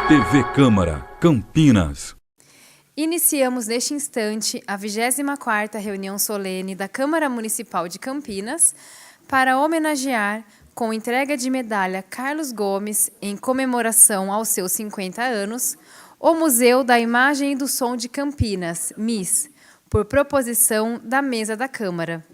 TV Câmara, Campinas. Iniciamos neste instante a 24ª reunião solene da Câmara Municipal de Campinas para homenagear, com entrega de medalha Carlos Gomes, em comemoração aos seus 50 anos, o Museu da Imagem e do Som de Campinas, MIS, por proposição da mesa da Câmara.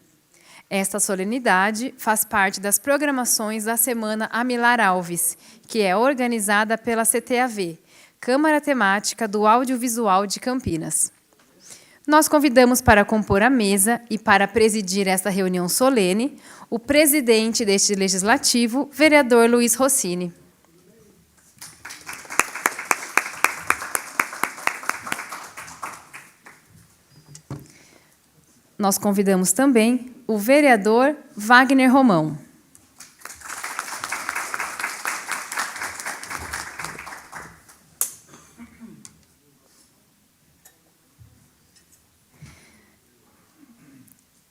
Esta solenidade faz parte das programações da Semana Amilar Alves, que é organizada pela CTAV, Câmara Temática do Audiovisual de Campinas. Nós convidamos para compor a mesa e para presidir esta reunião solene o presidente deste Legislativo, vereador Luiz Rossini. Nós convidamos também o vereador Wagner Romão.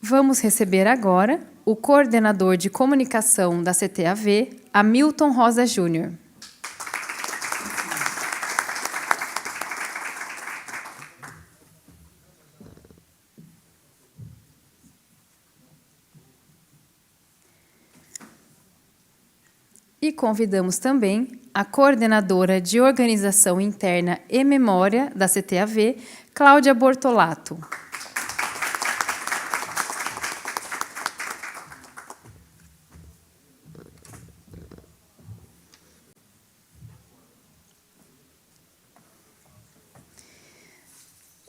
Vamos receber agora o coordenador de comunicação da CTAV, Hamilton Rosa Júnior. E convidamos também a coordenadora de Organização Interna e Memória da CTAV, Cláudia Bortolato.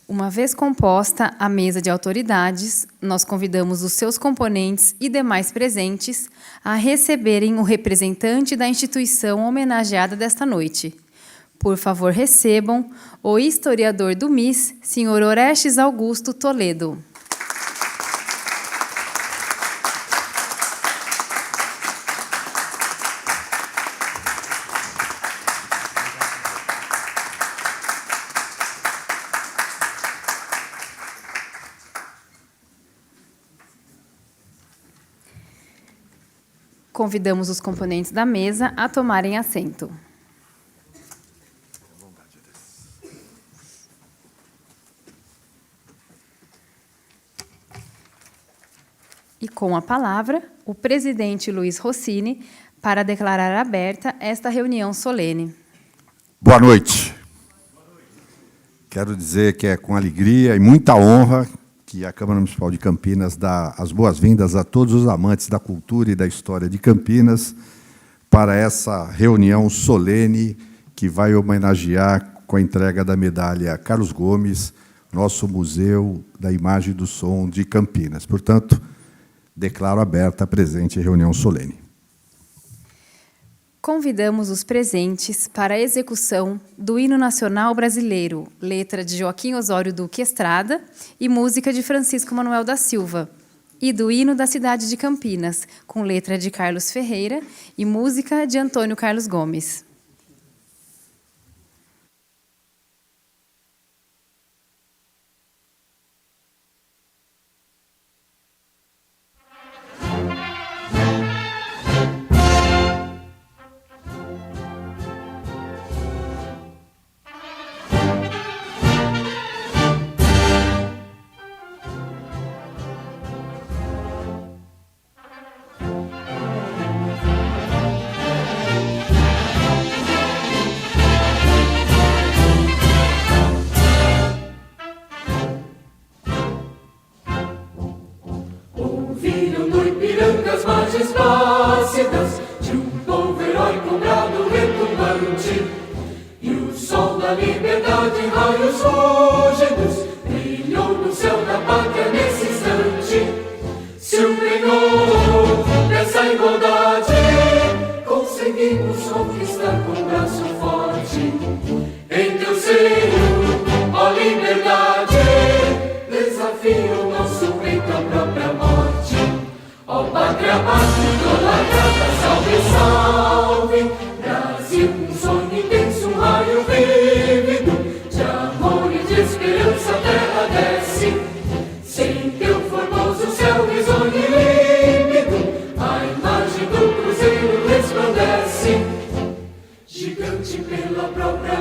Uma vez composta a mesa de autoridades, nós convidamos os seus componentes e demais presentes a receberem o representante da instituição homenageada desta noite. Por favor, recebam o historiador do MIS, senhor Orestes Augusto Toledo. Convidamos os componentes da mesa a tomarem assento. E com a palavra, o presidente Luiz Rossini, para declarar aberta esta reunião solene. Boa noite. Quero dizer que é com alegria e muita honra que a Câmara Municipal de Campinas dá as boas-vindas a todos os amantes da cultura e da história de Campinas para essa reunião solene que vai homenagear com a entrega da medalha Carlos Gomes, nosso Museu da Imagem e do Som de Campinas. Portanto, declaro aberta a presente reunião solene. Convidamos os presentes para a execução do Hino Nacional Brasileiro, letra de Joaquim Osório Duque Estrada e música de Francisco Manuel da Silva, e do Hino da cidade de Campinas, com letra de Carlos Ferreira e música de Antônio Carlos Gomes. Gigante pela própria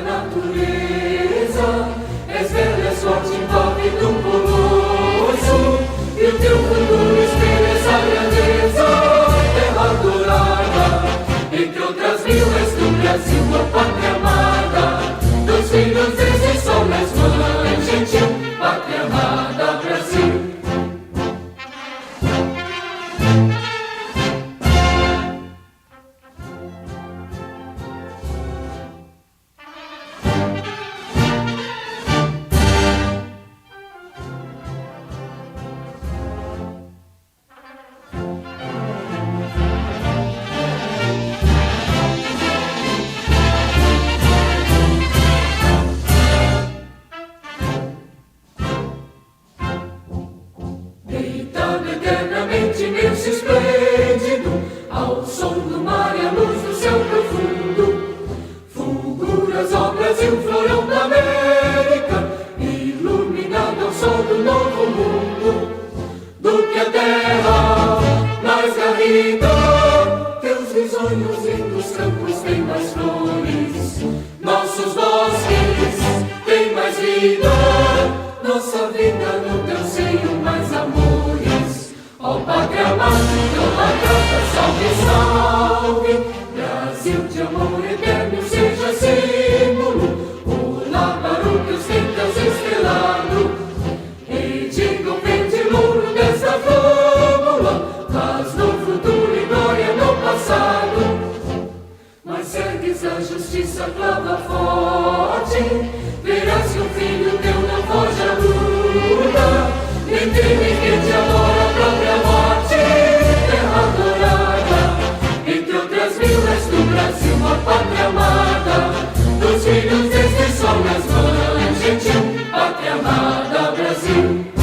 Ao som do mar e a luz do céu profundo, fulguras, ó Brasil, florão da América, iluminado ao sol do novo mundo, do que a terra mais garrida. Teus risonhos lindos campos têm mais flores, nossos bosques têm mais vida, nossa vida no teu seio mais amores. Ó Pátria Amada, idolatrada, salve, salve, Brasil de amor eterno seja símbolo, o para o que ostentas estrelado, e diga o verde louro desta flâmula, paz no futuro e glória no passado. Mas ergues a justiça, clava forte, verás que o filho teu não foge à luta, nem teme que te adora a própria morte, terra adorada, entre outras vilas do Brasil, a pátria amada, dos filhos deste sol nas mãos, gentil, pátria amada, Brasil.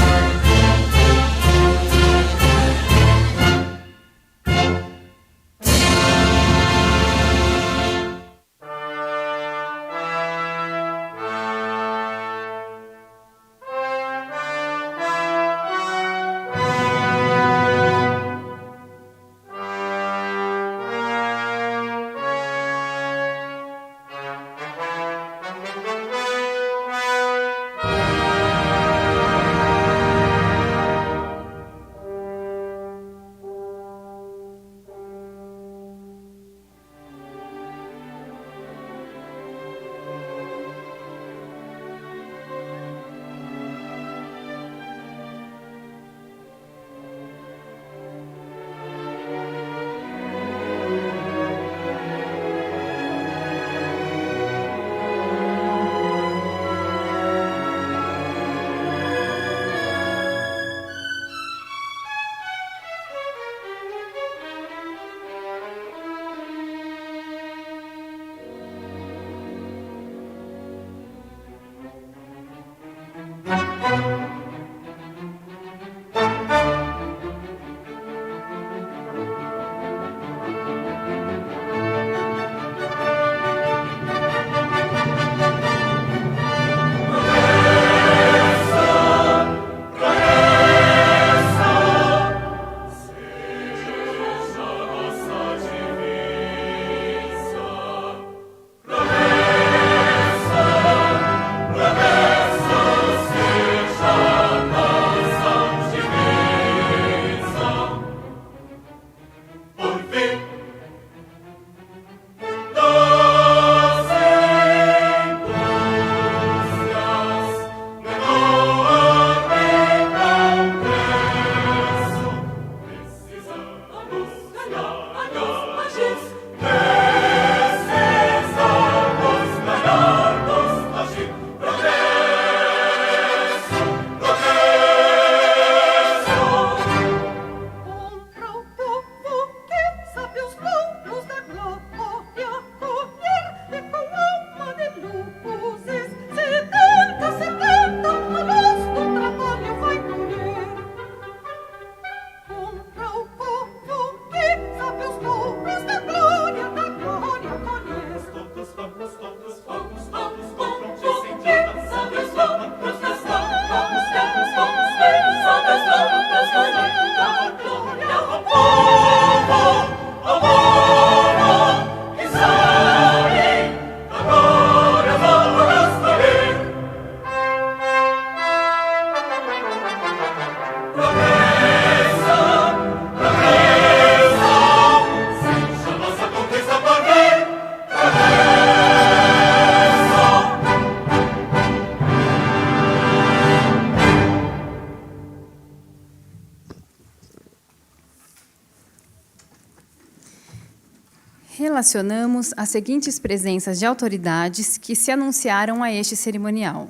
Relacionamos as seguintes presenças de autoridades que se anunciaram a este cerimonial.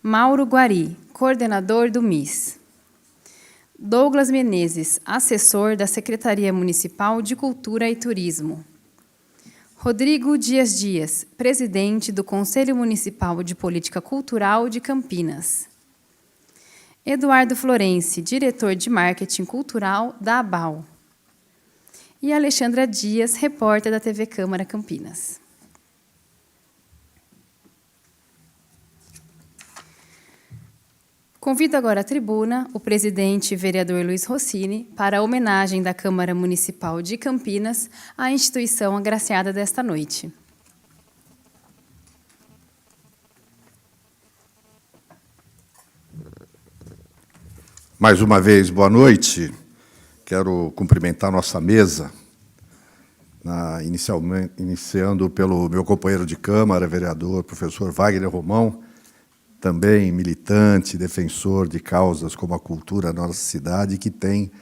Mauro Guari, coordenador do MIS. Douglas Menezes, assessor da Secretaria Municipal de Cultura e Turismo. Rodrigo Dias Dias, presidente do Conselho Municipal de Política Cultural de Campinas. Eduardo Florenci, diretor de Marketing Cultural da ABAL. e Alexandra Dias, repórter da TV Câmara Campinas. Convido agora à tribuna o presidente vereador Luiz Rossini para a homenagem da Câmara Municipal de Campinas à instituição agraciada desta noite. Mais uma vez, boa noite. Quero cumprimentar nossa mesa, iniciando pelo meu companheiro de Câmara, vereador, professor Wagner Romão, também militante, defensor de causas como a cultura na nossa cidade, que tem,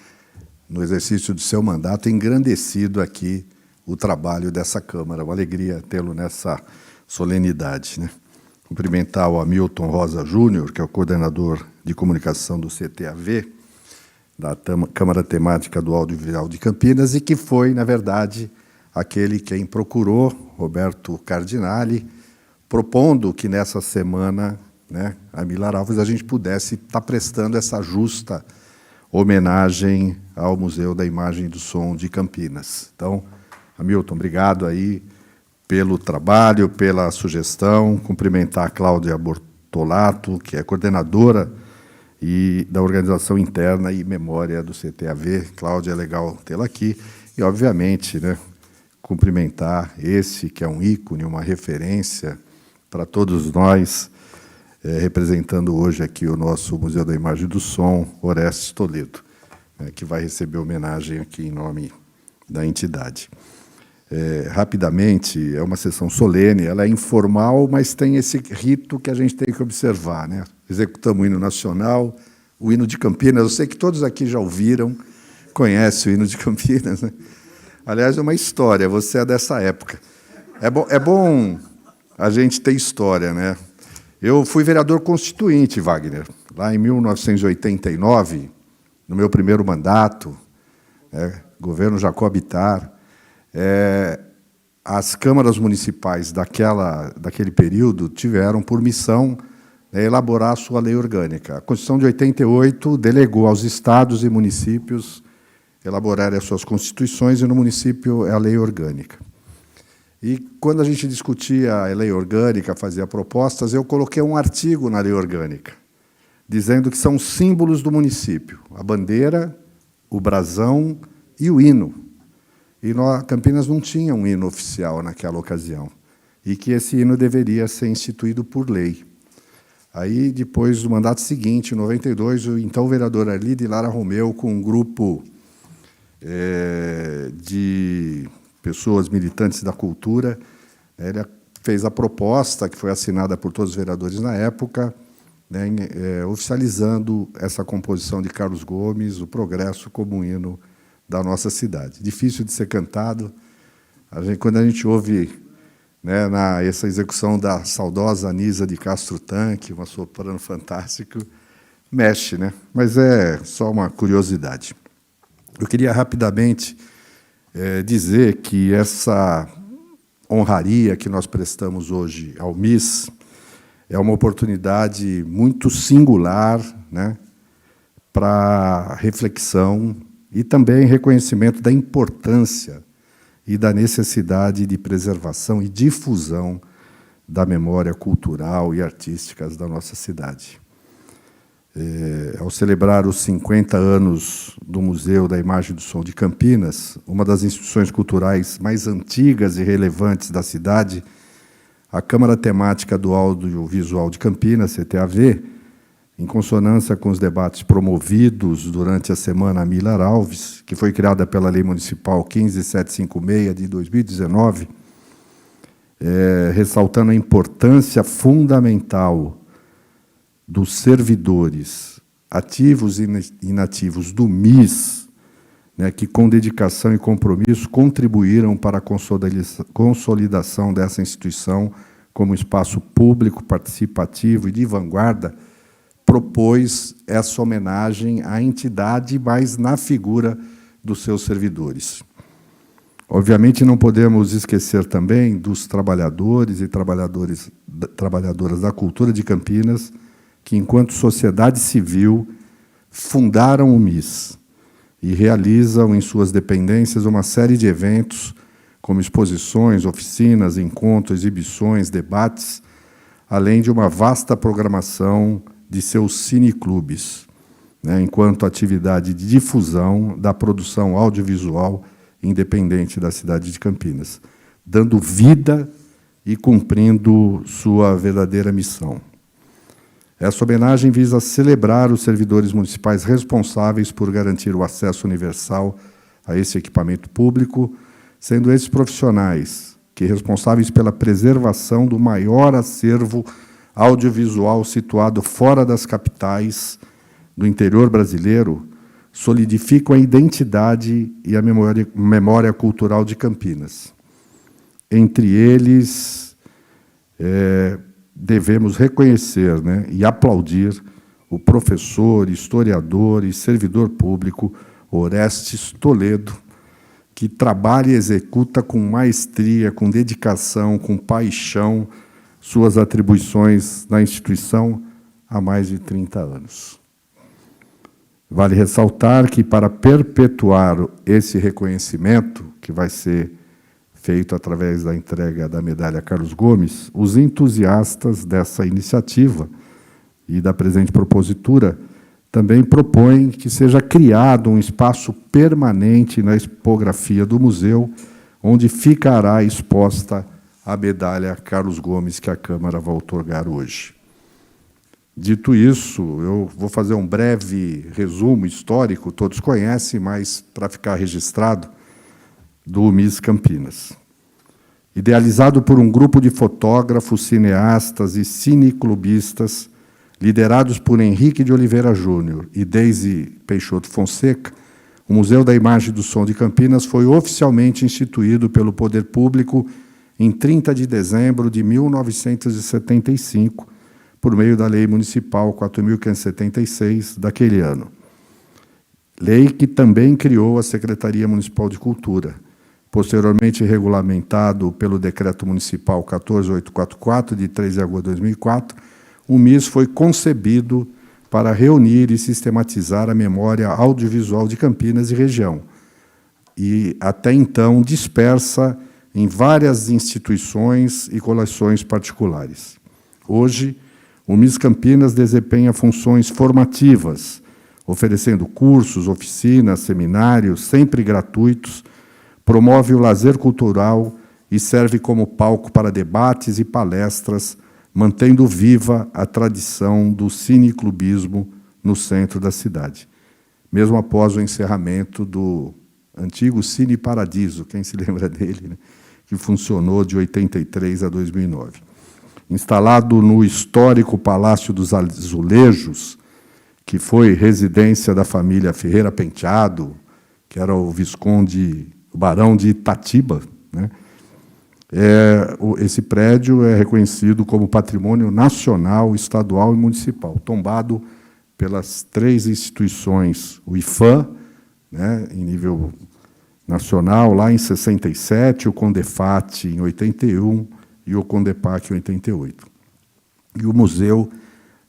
no exercício de seu mandato, engrandecido aqui o trabalho dessa Câmara. Uma alegria tê-lo nessa solenidade, né? Cumprimentar o Hamilton Rosa Júnior, que é o coordenador de comunicação do CTAV, da Câmara Temática do Audiovisual de Campinas, e que foi, na verdade, aquele quem procurou, Roberto Cardinali, propondo que nessa semana, né, a Milar Alves, a gente pudesse estar prestando essa justa homenagem ao Museu da Imagem e do Som de Campinas. Então, Hamilton, obrigado aí pelo trabalho, pela sugestão. Cumprimentar a Cláudia Bortolato, que é coordenadora da Organização Interna e Memória do CTAV. Cláudia, é legal tê-la aqui. E, obviamente, né, cumprimentar esse que é um ícone, uma referência para todos nós, representando hoje aqui o nosso Museu da Imagem e do Som, Orestes Toledo, que vai receber homenagem aqui em nome da entidade. Rapidamente, é uma sessão solene, ela é informal, mas tem esse rito que a gente tem que observar, né? Executamos o hino nacional, o hino de Campinas. Eu sei que todos aqui já ouviram, conhecem o hino de Campinas, né? Aliás, é uma história, você é dessa época. É bom a gente ter história, né? Eu fui vereador constituinte, Wagner, lá em 1989, no meu primeiro mandato, governo Jacob Ittar. As câmaras municipais daquele período tiveram por missão elaborar a sua lei orgânica. A Constituição de 88 delegou aos estados e municípios elaborarem as suas constituições, e no município é a lei orgânica. E, quando a gente discutia a lei orgânica, fazia propostas, eu coloquei um artigo na lei orgânica, dizendo que são símbolos do município: a bandeira, o brasão e o hino. E Campinas não tinha um hino oficial naquela ocasião, e que esse hino deveria ser instituído por lei. Aí, depois do mandato seguinte, em 92, o então vereador Arlide Lara Romeu, com um grupo de pessoas militantes da cultura, ele fez a proposta, que foi assinada por todos os vereadores na época, né, oficializando essa composição de Carlos Gomes, o Progresso, como um hino da nossa cidade. Difícil de ser cantado. Quando a gente ouve, né, essa execução da saudosa Anisa de Castro Tanque, uma soprano fantástica, mexe, né? Mas é só uma curiosidade. Eu queria rapidamente dizer que essa honraria que nós prestamos hoje ao MIS é uma oportunidade muito singular, né, para reflexão e também reconhecimento da importância e da necessidade de preservação e difusão da memória cultural e artística da nossa cidade. Ao celebrar os 50 anos do Museu da Imagem e do Som de Campinas, uma das instituições culturais mais antigas e relevantes da cidade, a Câmara Temática do Audiovisual de Campinas, CTAV, em consonância com os debates promovidos durante a Semana Milar Alves, que foi criada pela Lei Municipal 15756 de 2019, ressaltando a importância fundamental dos servidores ativos e inativos do MIS, né, que, com dedicação e compromisso, contribuíram para a consolidação dessa instituição como espaço público, participativo e de vanguarda, propôs essa homenagem à entidade, mas na figura dos seus servidores. Obviamente, não podemos esquecer também dos trabalhadores e trabalhadoras da cultura de Campinas, que, enquanto sociedade civil, fundaram o MIS e realizam em suas dependências uma série de eventos, como exposições, oficinas, encontros, exibições, debates, além de uma vasta programação de seus cineclubes, né, enquanto atividade de difusão da produção audiovisual independente da cidade de Campinas, dando vida e cumprindo sua verdadeira missão. Essa homenagem visa celebrar os servidores municipais responsáveis por garantir o acesso universal a esse equipamento público, sendo esses profissionais que responsáveis pela preservação do maior acervo audiovisual situado fora das capitais do interior brasileiro, solidificam a identidade e a memória cultural de Campinas. Entre eles, devemos reconhecer, né, e aplaudir o professor, historiador e servidor público Orestes Toledo, que trabalha e executa com maestria, com dedicação, com paixão, suas atribuições na instituição há mais de 30 anos. Vale ressaltar que, para perpetuar esse reconhecimento, que vai ser feito através da entrega da medalha Carlos Gomes, os entusiastas dessa iniciativa e da presente propositura também propõem que seja criado um espaço permanente na expografia do museu, onde ficará exposta a medalha Carlos Gomes, que a Câmara vai outorgar hoje. Dito isso, eu vou fazer um breve resumo histórico, todos conhecem, mas para ficar registrado, do Miss Campinas. Idealizado por um grupo de fotógrafos, cineastas e cineclubistas, liderados por Henrique de Oliveira Júnior e Deise Peixoto Fonseca, o Museu da Imagem e do Som de Campinas foi oficialmente instituído pelo Poder Público em 30 de dezembro de 1975, por meio da Lei Municipal 4.576 daquele ano. Lei que também criou a Secretaria Municipal de Cultura, posteriormente regulamentado pelo Decreto Municipal 14844, de 3 de agosto de 2004, o MIS foi concebido para reunir e sistematizar a memória audiovisual de Campinas e região, e, até então, dispersa em várias instituições e coleções particulares. Hoje, o MIS Campinas desempenha funções formativas, oferecendo cursos, oficinas, seminários, sempre gratuitos, promove o lazer cultural e serve como palco para debates e palestras, mantendo viva a tradição do cineclubismo no centro da cidade, mesmo após o encerramento do antigo Cine Paradiso, quem se lembra dele, né? Que funcionou de 83 a 2009. Instalado no histórico Palácio dos Azulejos, que foi residência da família Ferreira Penteado, que era o Visconde, o Barão de Itatiba, né? Esse prédio é reconhecido como patrimônio nacional, estadual e municipal, tombado pelas 3 instituições, o IFAM, né, em nível nacional, lá em 67, o CONDEFAT em 81 e o CONDEPAC em 88. E o museu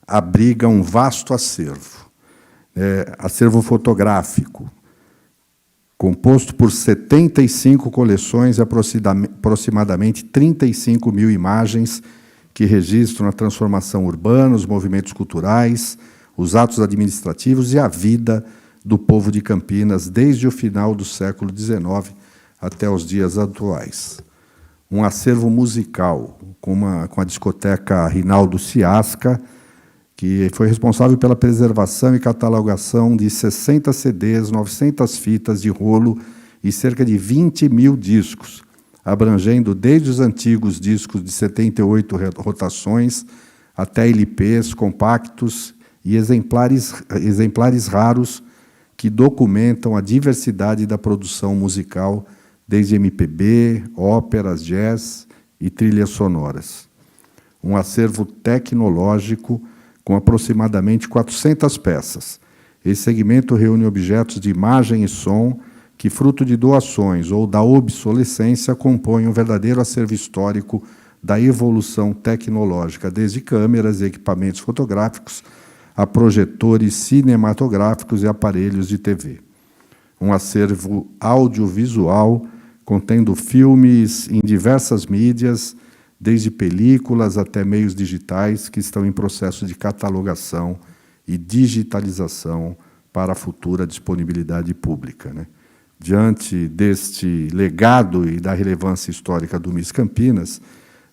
abriga um vasto acervo, acervo fotográfico, composto por 75 coleções e aproximadamente 35 mil imagens que registram a transformação urbana, os movimentos culturais, os atos administrativos e a vida do povo de Campinas desde o final do século XIX até os dias atuais. Um acervo musical com a discoteca Rinaldo Ciasca, que foi responsável pela preservação e catalogação de 60 CDs, 900 fitas de rolo e cerca de 20 mil discos, abrangendo desde os antigos discos de 78 rotações até LPs, compactos e exemplares raros que documentam a diversidade da produção musical, desde MPB, óperas, jazz e trilhas sonoras. Um acervo tecnológico com aproximadamente 400 peças. Esse segmento reúne objetos de imagem e som que, fruto de doações ou da obsolescência, compõem um verdadeiro acervo histórico da evolução tecnológica, desde câmeras e equipamentos fotográficos a projetores cinematográficos e aparelhos de TV. um acervo audiovisual contendo filmes em diversas mídias, desde películas até meios digitais, que estão em processo de catalogação e digitalização para a futura disponibilidade pública, né? Diante deste legado e da relevância histórica do MIS Campinas,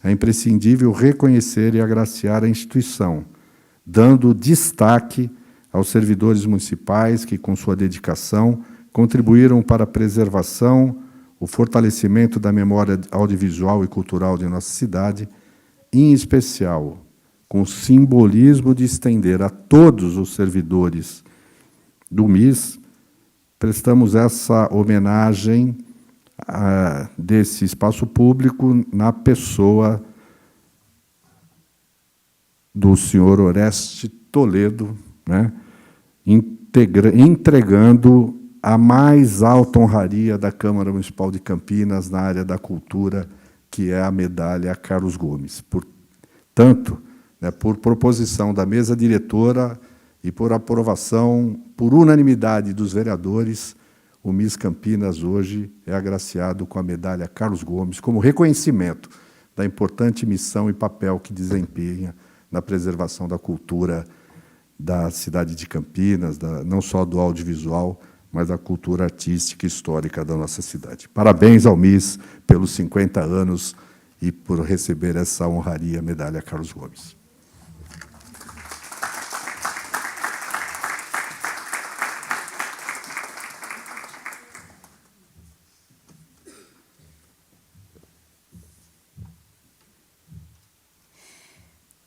é imprescindível reconhecer e agraciar a instituição, dando destaque aos servidores municipais que, com sua dedicação, contribuíram para a preservação, o fortalecimento da memória audiovisual e cultural de nossa cidade, em especial com o simbolismo de estender a todos os servidores do MIS. Prestamos essa homenagem desse espaço público na pessoa do senhor Oreste Toledo, né, entregando a mais alta honraria da Câmara Municipal de Campinas na área da cultura, que é a medalha Carlos Gomes. Portanto, né, por proposição da mesa diretora e por aprovação por unanimidade dos vereadores, o MIS Campinas hoje é agraciado com a medalha Carlos Gomes como reconhecimento da importante missão e papel que desempenha na preservação da cultura da cidade de Campinas, não só do audiovisual, mas da cultura artística e histórica da nossa cidade. Parabéns ao MIS pelos 50 anos e por receber essa honraria, medalha Carlos Gomes.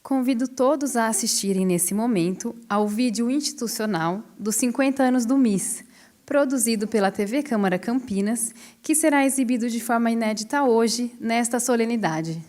Convido todos a assistirem nesse momento ao vídeo institucional dos 50 anos do MIS, produzido pela TV Câmara Campinas, que será exibido de forma inédita hoje, nesta solenidade.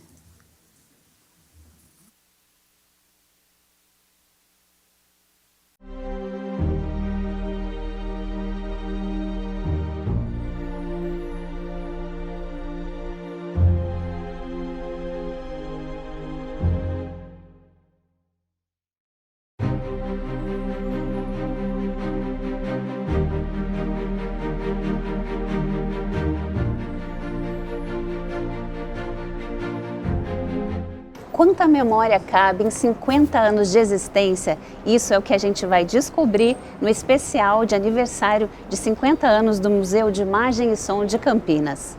Quanta memória cabe em 50 anos de existência? Isso é o que a gente vai descobrir no especial de aniversário de 50 anos do Museu de Imagem e Som de Campinas.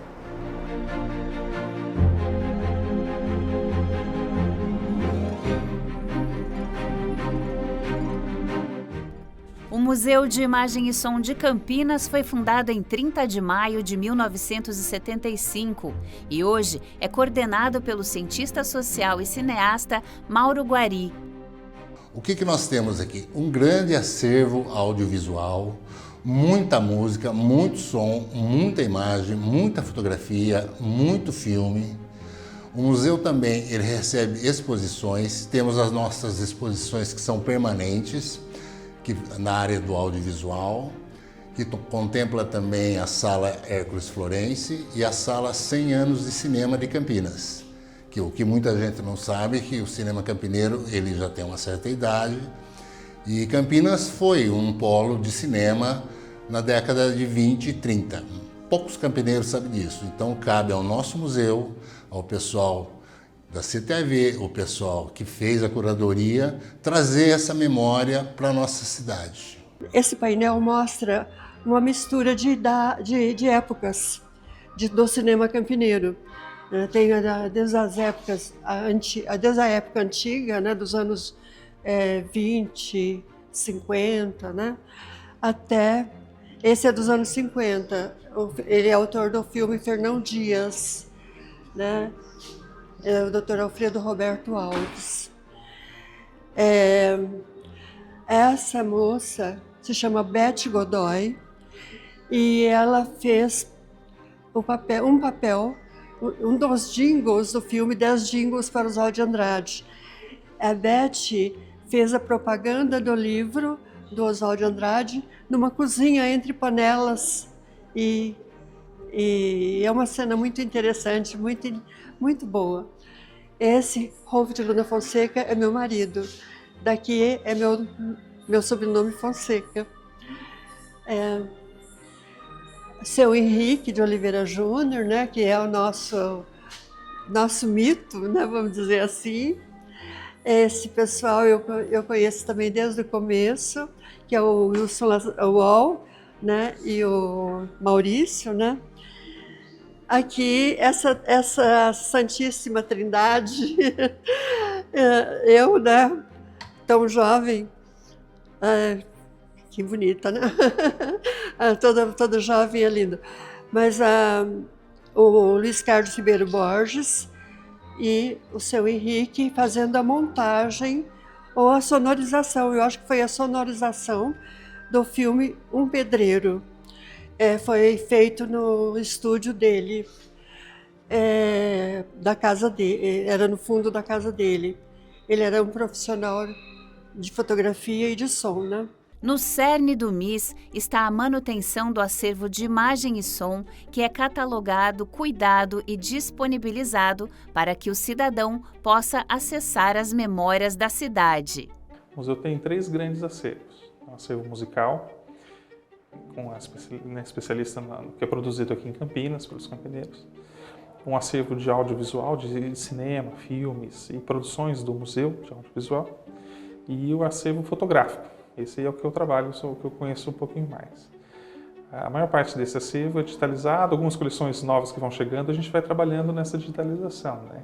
O Museu de Imagem e Som de Campinas foi fundado em 30 de maio de 1975 e hoje é coordenado pelo cientista social e cineasta Mauro Guari. O que nós temos aqui? Um grande acervo audiovisual, muita música, muito som, muita imagem, muita fotografia, muito filme. O museu também ele recebe exposições, temos as nossas exposições que são permanentes, na área do audiovisual, que contempla também a Sala Hércules Florence e a Sala 100 anos de Cinema de Campinas. O que muita gente não sabe é que o cinema campineiro ele já tem uma certa idade e Campinas foi um polo de cinema na década de 20 e 30. Poucos campineiros sabem disso, então cabe ao nosso museu, ao pessoal da CTV, o pessoal que fez a curadoria, trazer essa memória para a nossa cidade. Esse painel mostra uma mistura de épocas do cinema campineiro. Tem desde as épocas, desde a época antiga, né, dos anos 20, 50, né, até esse é dos anos 50. Ele é autor do filme Fernão Dias, né? É o Dr. Alfredo Roberto Alves. Essa moça se chama Beth Godoy e ela fez um dos jingles do filme 10 jingles para Oswald de Andrade. A Beth fez a propaganda do livro do Oswald de Andrade numa cozinha entre panelas e é uma cena muito interessante, muito boa. Esse, Rolf de Luna Fonseca, é meu marido. Daqui é meu sobrenome Fonseca. Seu Henrique de Oliveira Júnior, né, que é o nosso mito, né, vamos dizer assim. Esse pessoal eu conheço também desde o começo, que é o Wilson Wall, né, e o Maurício, né. Aqui, essa Santíssima Trindade, eu, né, tão jovem, que bonita, né? toda jovem é linda. Mas o Luiz Carlos Ribeiro Borges e o seu Henrique fazendo a montagem ou a sonorização. Eu acho que foi a sonorização do filme Um Pedreiro. Foi feito no estúdio dele, da casa dele, era no fundo da casa dele. Ele era um profissional de fotografia e de som, né? No cerne do MIS está a manutenção do acervo de imagem e som, que é catalogado, cuidado e disponibilizado para que o cidadão possa acessar as memórias da cidade. O museu tem 3 grandes acervos. Um acervo musical, com a especialista que é produzido aqui em Campinas, pelos campineiros. Um acervo de audiovisual, de cinema, filmes e produções do museu de audiovisual. E o acervo fotográfico. Esse é o que eu trabalho, o que eu conheço um pouquinho mais. A maior parte desse acervo é digitalizado, algumas coleções novas que vão chegando, a gente vai trabalhando nessa digitalização, né?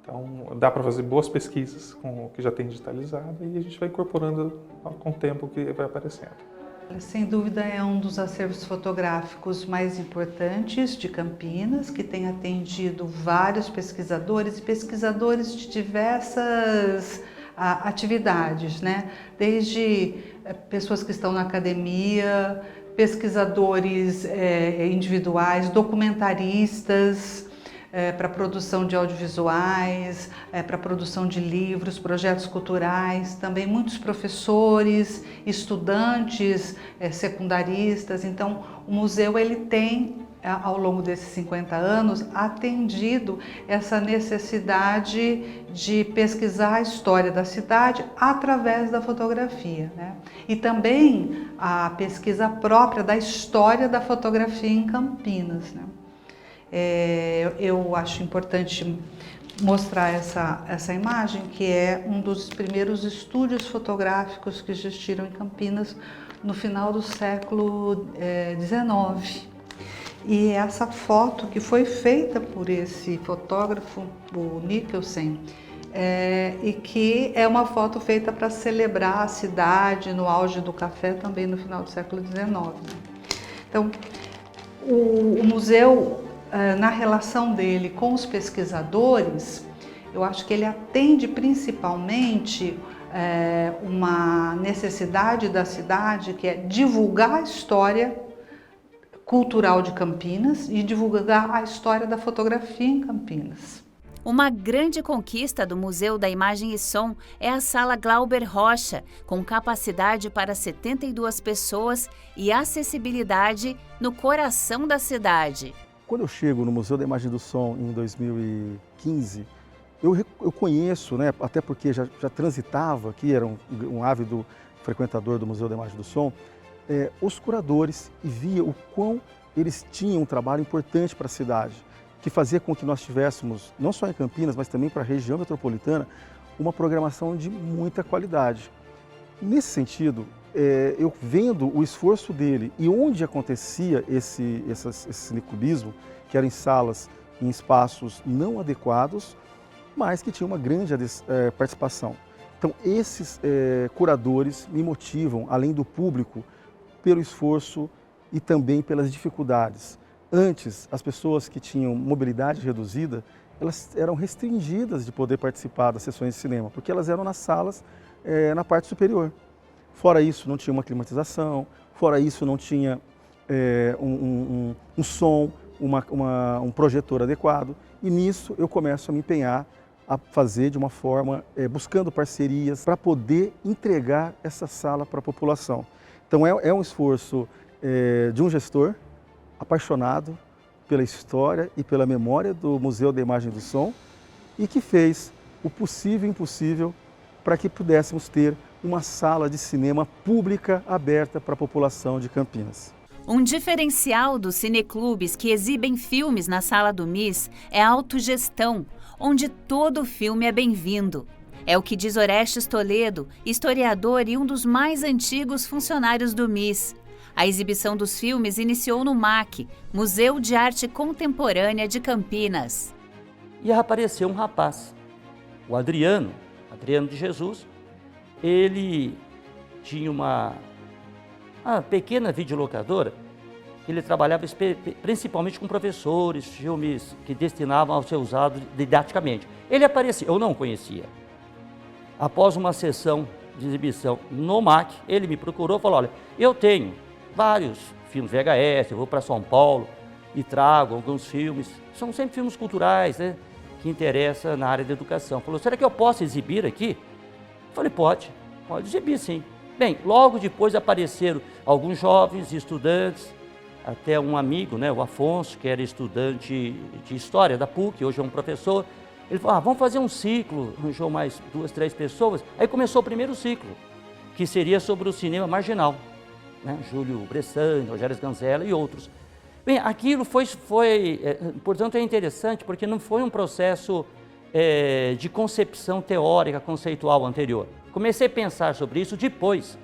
Então, dá para fazer boas pesquisas com o que já tem digitalizado e a gente vai incorporando com o tempo que vai aparecendo. Sem dúvida é um dos acervos fotográficos mais importantes de Campinas, que tem atendido vários pesquisadores e pesquisadores de diversas atividades, né? Desde pessoas que estão na academia, pesquisadores individuais, documentaristas, para produção de audiovisuais, para produção de livros, projetos culturais, também muitos professores, estudantes, secundaristas. Então, o museu ele tem, ao longo desses 50 anos, atendido essa necessidade de pesquisar a história da cidade através da fotografia, né? E também a pesquisa própria da história da fotografia em Campinas, né? Eu acho importante mostrar essa imagem, que é um dos primeiros estúdios fotográficos que existiram em Campinas no final do século XIX. E essa foto que foi feita por esse fotógrafo, o Nicholson, e que é uma foto feita para celebrar a cidade no auge do café, também no final do século XIX. Então, o museu, na relação dele com os pesquisadores, eu acho que ele atende principalmente uma necessidade da cidade, que é divulgar a história cultural de Campinas e divulgar a história da fotografia em Campinas. Uma grande conquista do Museu da Imagem e Som é a Sala Glauber Rocha, com capacidade para 72 pessoas e acessibilidade no coração da cidade. Quando eu chego no Museu da Imagem e do Som em 2015, eu conheço, né, até porque já transitava aqui, era um ávido frequentador do Museu da Imagem e do Som, os curadores e via o quão eles tinham um trabalho importante para a cidade, que fazia com que nós tivéssemos, não só em Campinas, mas também para a região metropolitana, uma programação de muita qualidade. Nesse sentido, eu vendo o esforço dele e onde acontecia esse cineclubismo, que era em salas, em espaços não adequados, mas que tinha uma grande participação. Então, esses curadores me motivam, além do público, pelo esforço e também pelas dificuldades. Antes, as pessoas que tinham mobilidade reduzida, elas eram restringidas de poder participar das sessões de cinema, porque elas eram nas salas, na parte superior. Fora isso, não tinha uma climatização, fora isso, não tinha um som, um projetor adequado. E nisso eu começo a me empenhar a fazer de uma forma, buscando parcerias para poder entregar essa sala para a população. Então é um esforço de um gestor apaixonado pela história e pela memória do Museu da Imagem e do Som e que fez o possível e impossível para que pudéssemos ter uma sala de cinema pública aberta para a população de Campinas. Um diferencial dos cineclubes que exibem filmes na Sala do MIS é a autogestão, onde todo filme é bem-vindo. É o que diz Orestes Toledo, historiador e um dos mais antigos funcionários do MIS. A exibição dos filmes iniciou no MAC, Museu de Arte Contemporânea de Campinas. E apareceu um rapaz, o Adriano de Jesus. Ele tinha uma pequena videolocadora. Ele trabalhava principalmente com professores, filmes que destinavam a ser usados didaticamente. Ele apareceu, eu não o conhecia. Após uma sessão de exibição no MAC, ele me procurou e falou: olha, eu tenho vários filmes VHS, eu vou para São Paulo e trago alguns filmes, são sempre filmes culturais, né, que interessam na área da educação. Falou: será que eu posso exibir aqui? Eu falei: pode exibir sim. Bem, logo depois apareceram alguns jovens estudantes, até um amigo, né, o Afonso, que era estudante de História da PUC, hoje é um professor. Ele falou: vamos fazer um ciclo, arranjou mais 2, 3 pessoas. Aí começou o primeiro ciclo, que seria sobre o cinema marginal, né? Júlio Bressan, Rogério Sganzella e outros. Bem, aquilo portanto, é interessante, porque não foi um processo de concepção teórica, conceitual anterior. Comecei a pensar sobre isso depois.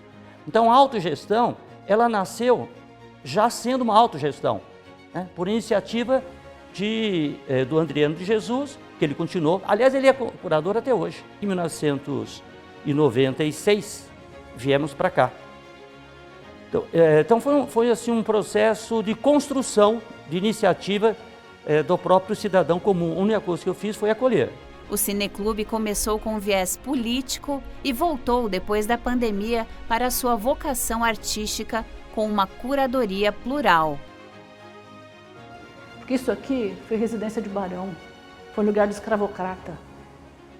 Então, a autogestão, ela nasceu já sendo uma autogestão, né? Por iniciativa do Adriano de Jesus, que ele continuou. Aliás, ele é curador até hoje. Em 1996, viemos para cá. Então foi assim um processo de construção, de iniciativa do próprio cidadão comum. A única coisa que eu fiz foi acolher. O Cineclube começou com um viés político e voltou depois da pandemia para a sua vocação artística com uma curadoria plural. Porque isso aqui foi residência de barão, foi lugar de escravocrata,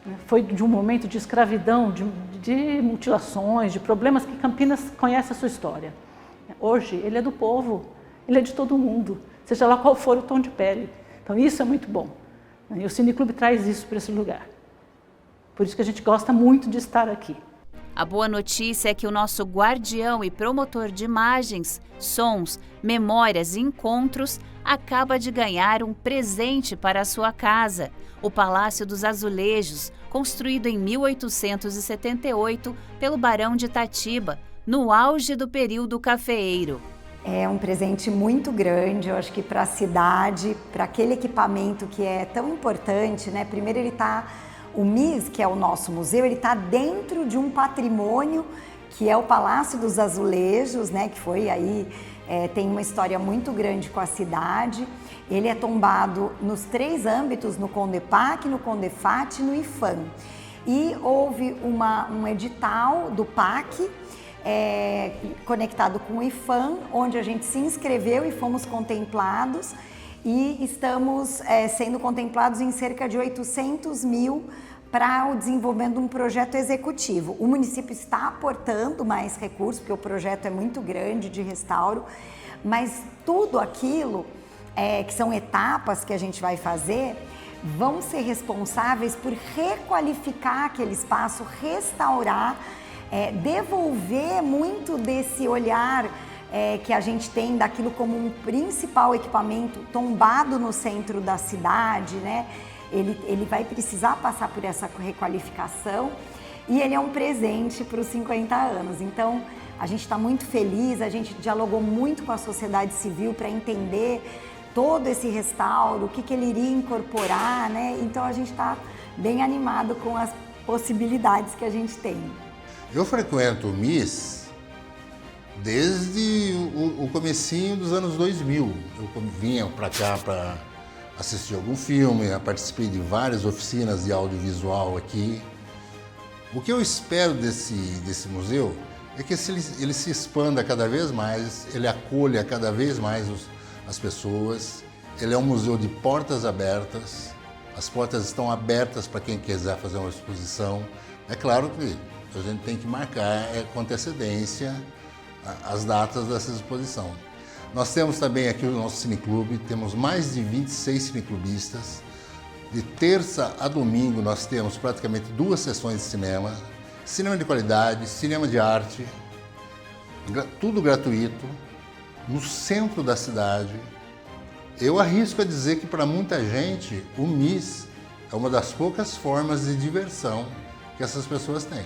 né? Foi de um momento de escravidão, de mutilações, de problemas que Campinas conhece a sua história. Hoje ele é do povo, ele é de todo mundo, seja lá qual for o tom de pele. Então isso é muito bom. E o Cineclube traz isso para esse lugar. Por isso que a gente gosta muito de estar aqui. A boa notícia é que o nosso guardião e promotor de imagens, sons, memórias e encontros acaba de ganhar um presente para a sua casa, o Palácio dos Azulejos, construído em 1878 pelo Barão de Itatiba, no auge do período cafeeiro. É um presente muito grande, eu acho que para a cidade, para aquele equipamento que é tão importante, né? Primeiro o MIS, que é o nosso museu, ele está dentro de um patrimônio que é o Palácio dos Azulejos, né? Que foi aí, tem uma história muito grande com a cidade. Ele é tombado nos 3 âmbitos, no CONDEPAC, no CONDEFAT e no IFAM. E houve um edital do PAC, conectado com o IFAM, onde a gente se inscreveu e fomos contemplados, e estamos sendo contemplados em cerca de 800 mil para o desenvolvimento de um projeto executivo. O município está aportando mais recursos, porque o projeto é muito grande de restauro, mas tudo aquilo que são etapas que a gente vai fazer vão ser responsáveis por requalificar aquele espaço, restaurar, devolver muito desse olhar que a gente tem daquilo como um principal equipamento tombado no centro da cidade, né? Ele vai precisar passar por essa requalificação e ele é um presente para os 50 anos. Então, a gente está muito feliz, a gente dialogou muito com a sociedade civil para entender todo esse restauro, o que ele iria incorporar, né? Então, a gente está bem animado com as possibilidades que a gente tem. Eu frequento o MIS desde o comecinho dos anos 2000. Eu vinha para cá para assistir algum filme, participei de várias oficinas de audiovisual aqui. O que eu espero desse museu é que ele se expanda cada vez mais, ele acolha cada vez mais as pessoas. Ele é um museu de portas abertas, as portas estão abertas para quem quiser fazer uma exposição. É claro que a gente tem que marcar com antecedência as datas dessa exposição. Nós temos também aqui o nosso cineclube, temos mais de 26 cineclubistas. De terça a domingo nós temos praticamente 2 sessões de cinema de qualidade, cinema de arte, tudo gratuito. no centro da cidade. Eu arrisco a dizer que para muita gente o MIS é uma das poucas formas de diversão que essas pessoas têm.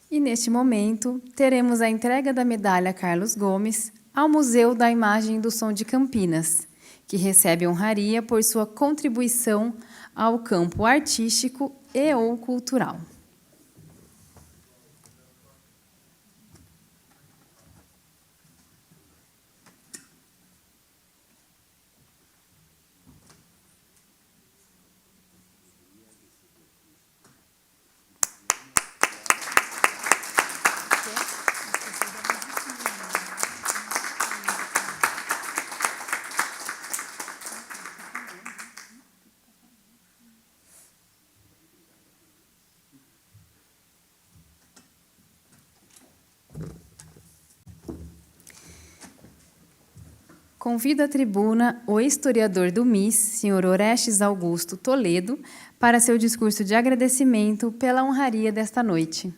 E neste momento, teremos a entrega da medalha Carlos Gomes ao Museu da Imagem do Som de Campinas, que recebe honraria por sua contribuição ao campo artístico e ou cultural. Convido à tribuna o historiador do MIS, senhor Orestes Augusto Toledo, para seu discurso de agradecimento pela honraria desta noite.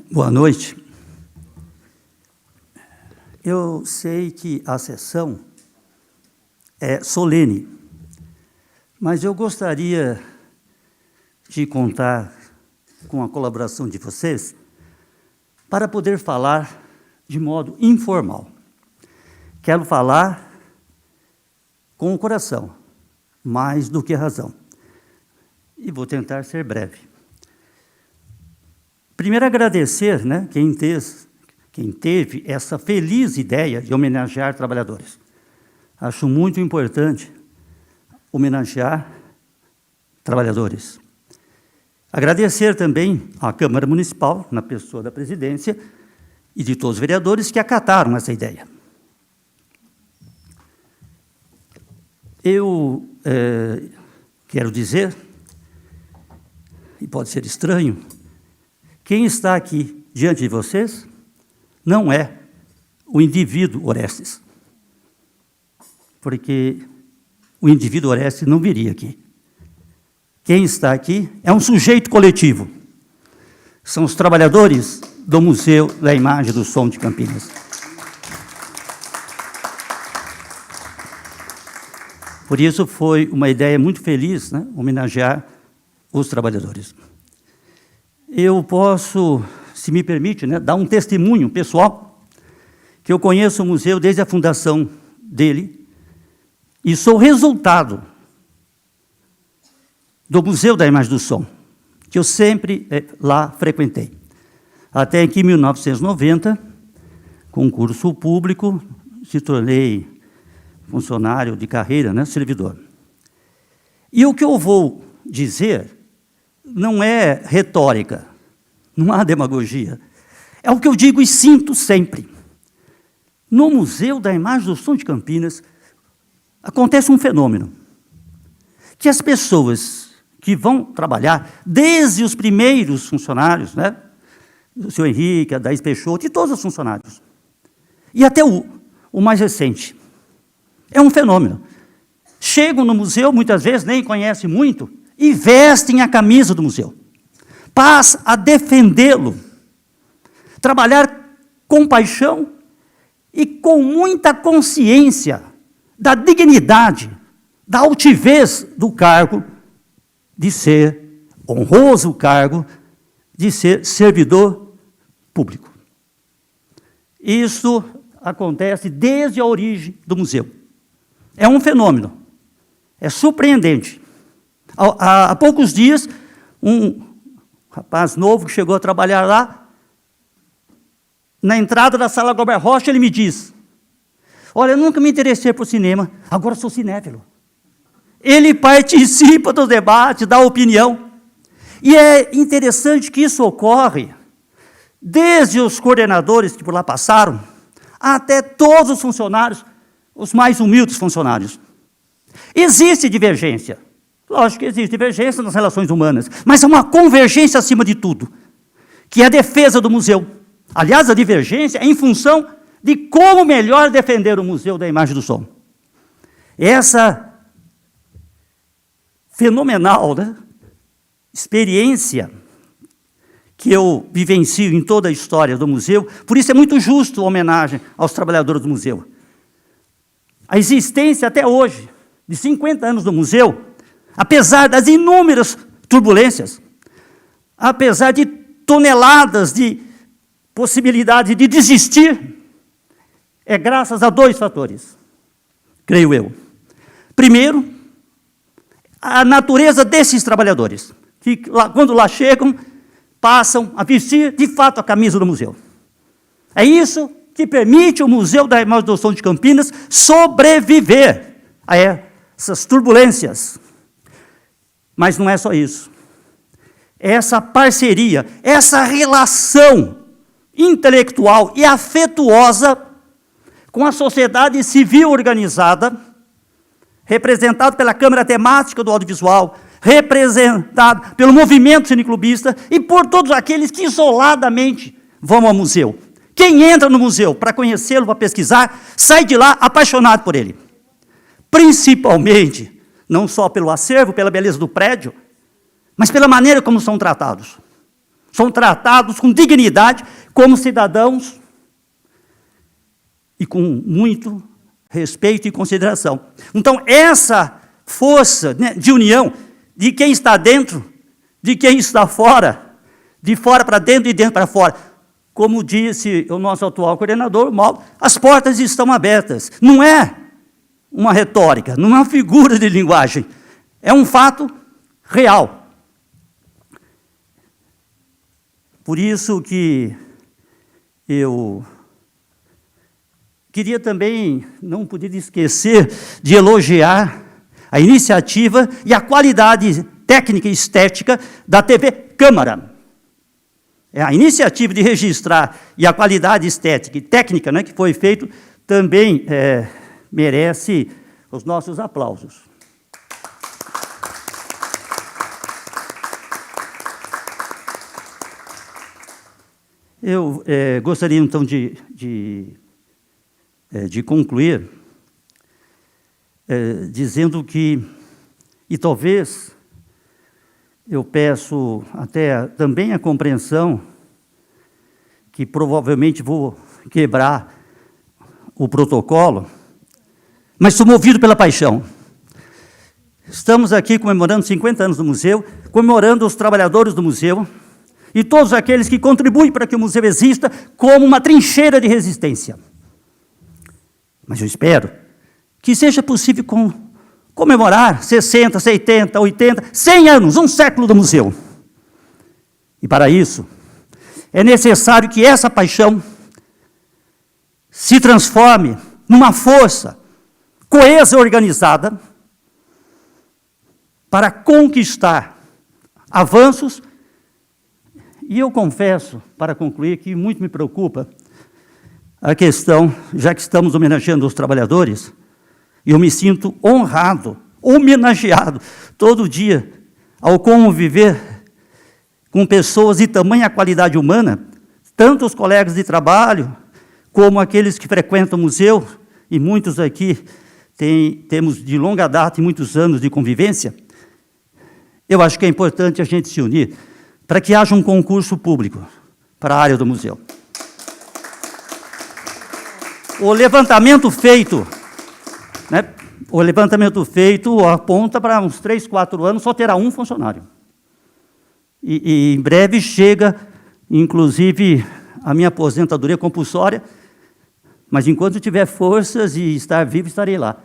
Boa noite. Eu sei que a sessão é solene, mas eu gostaria de contar com a colaboração de vocês para poder falar de modo informal. Quero falar com o coração, mais do que a razão. E vou tentar ser breve. Primeiro, agradecer, quem teve essa feliz ideia de homenagear trabalhadores. Acho muito importante homenagear trabalhadores. Agradecer também à Câmara Municipal, na pessoa da presidência, e de todos os vereadores que acataram essa ideia. Eu quero dizer, e pode ser estranho, quem está aqui diante de vocês não é o indivíduo Orestes, porque o indivíduo Orestes não viria aqui. Quem está aqui é um sujeito coletivo. São os trabalhadores do Museu da Imagem do Som de Campinas. Por isso foi uma ideia muito feliz, homenagear os trabalhadores. Eu posso, se me permite, dar um testemunho pessoal, que eu conheço o museu desde a fundação dele, e sou resultado do Museu da Imagem do Som, que eu sempre lá frequentei. Até que em 1990, concurso público, se tornei funcionário de carreira, servidor. E o que eu vou dizer não é retórica, não há demagogia. É o que eu digo e sinto sempre. No Museu da Imagem do Som de Campinas, acontece um fenômeno, que as pessoas que vão trabalhar, desde os primeiros funcionários, o senhor Henrique, a Daís Peixoto, e todos os funcionários, e até o mais recente. É um fenômeno. Chegam no museu, muitas vezes nem conhecem muito, e vestem a camisa do museu. Passa a defendê-lo, trabalhar com paixão e com muita consciência da dignidade da altivez do cargo de ser honroso cargo de ser servidor público. Isso acontece desde a origem do museu. É um fenômeno, é surpreendente. Há poucos dias, um rapaz novo que chegou a trabalhar lá, na entrada da sala Glauber Rocha, ele me diz: olha, eu nunca me interessei por cinema, agora sou cinéfilo. Ele participa dos debates, dá opinião. E é interessante que isso ocorre desde os coordenadores que por lá passaram, até todos os funcionários, os mais humildes funcionários. Existe divergência. Lógico que existe divergência nas relações humanas, mas é uma convergência acima de tudo, que é a defesa do museu. Aliás, a divergência é em função de como melhor defender o Museu da Imagem do Som. Essa fenomenal, né, experiência que eu vivencio em toda a história do museu, por isso é muito justo a homenagem aos trabalhadores do museu. A existência até hoje, de 50 anos do museu, apesar das inúmeras turbulências, apesar de toneladas de possibilidade de desistir, é graças a 2 fatores, creio eu. Primeiro, a natureza desses trabalhadores, que quando lá chegam, passam a vestir, de fato, a camisa do museu. É isso que permite o Museu da Imagem do Som de Campinas sobreviver a essas turbulências. Mas não é só isso. Essa parceria, essa relação intelectual e afetuosa com a sociedade civil organizada, representado pela Câmara Temática do Audiovisual, representado pelo movimento cineclubista e por todos aqueles que isoladamente vão ao museu. Quem entra no museu para conhecê-lo, para pesquisar, sai de lá apaixonado por ele. Principalmente, não só pelo acervo, pela beleza do prédio, mas pela maneira como são tratados. São tratados com dignidade, como cidadãos, e com muito respeito e consideração. Então, essa força, né, de união de quem está dentro, de quem está fora, de fora para dentro e dentro para fora. Como disse o nosso atual coordenador, Mauro, as portas estão abertas. Não é uma retórica, não é uma figura de linguagem, é um fato real. Por isso que eu queria também, não podia esquecer de elogiar a iniciativa e a qualidade técnica e estética da TV Câmara. A iniciativa de registrar e a qualidade estética e técnica, né, que foi feito também merece os nossos aplausos. Eu gostaria, então, de concluir dizendo que, e talvez eu peço até também a compreensão, que provavelmente vou quebrar o protocolo, mas sou movido pela paixão. Estamos aqui comemorando 50 anos do museu, comemorando os trabalhadores do museu e todos aqueles que contribuem para que o museu exista como uma trincheira de resistência. Mas eu espero que seja possível comemorar 60, 70, 80, 100 anos, um século do museu. E para isso, é necessário que essa paixão se transforme numa força coesa e organizada para conquistar avanços. E eu confesso, para concluir, que muito me preocupa a questão, já que estamos homenageando os trabalhadores, e eu me sinto honrado, homenageado, todo dia, ao conviver com pessoas de tamanha qualidade humana, tanto os colegas de trabalho, como aqueles que frequentam o museu, e muitos aqui temos de longa data e muitos anos de convivência. Eu acho que é importante a gente se unir para que haja um concurso público para a área do museu. O levantamento feito, né, o levantamento feito aponta para uns 3, 4 anos só terá um funcionário. E em breve chega, inclusive, a minha aposentadoria compulsória, mas enquanto tiver forças e estar vivo, estarei lá.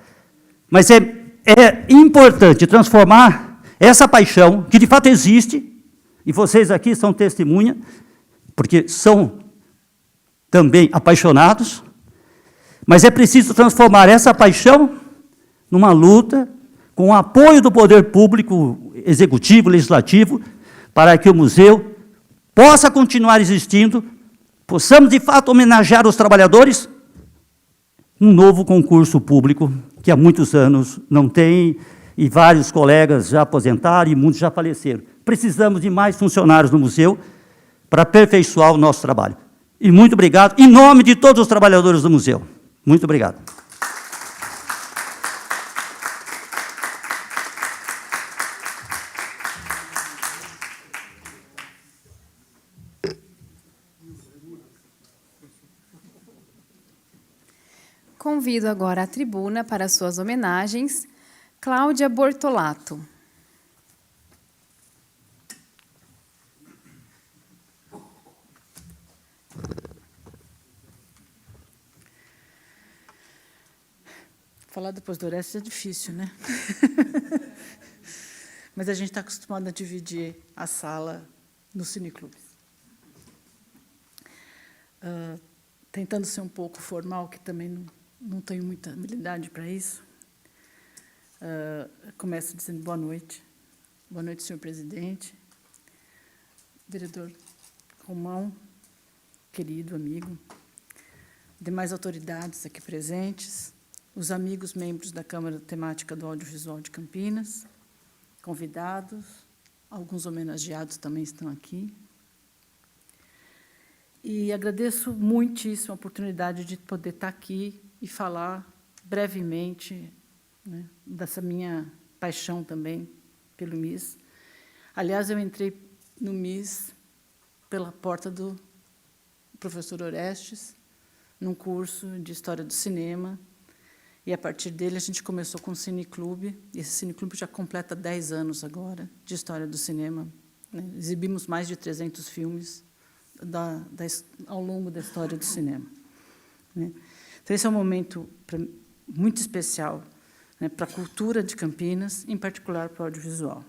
Mas é importante transformar essa paixão, que de fato existe, e vocês aqui são testemunha, porque são também apaixonados, mas é preciso transformar essa paixão numa luta com o apoio do poder público, executivo, legislativo, para que o museu possa continuar existindo, possamos, de fato, homenagear os trabalhadores, um novo concurso público, que há muitos anos não tem, e vários colegas já aposentaram e muitos já faleceram. Precisamos de mais funcionários no museu para aperfeiçoar o nosso trabalho. E muito obrigado, em nome de todos os trabalhadores do museu. Muito obrigado. Convido agora à tribuna para suas homenagens, Cláudia Bortolato. Falar depois do Orestes é difícil, né? Mas a gente está acostumado a dividir a sala nos cineclubes. Tentando ser um pouco formal, que também não tenho muita habilidade para isso. Começo dizendo boa noite. Boa noite, senhor presidente. Vereador Romão, querido amigo. Demais autoridades aqui presentes. Os amigos membros da Câmara Temática do Audiovisual de Campinas. Convidados. Alguns homenageados também estão aqui. E agradeço muitíssimo a oportunidade de poder estar aqui e falar brevemente, né, dessa minha paixão também pelo MIS. Aliás, eu entrei no MIS pela porta do professor Orestes, num curso de História do Cinema, e, a partir dele, a gente começou com o Cineclube, e esse Cineclube já completa 10 anos agora de História do Cinema. Né? Exibimos mais de 300 filmes ao longo da história do cinema. Né? Então, esse é um momento muito especial, né, para a cultura de Campinas, em particular para o audiovisual.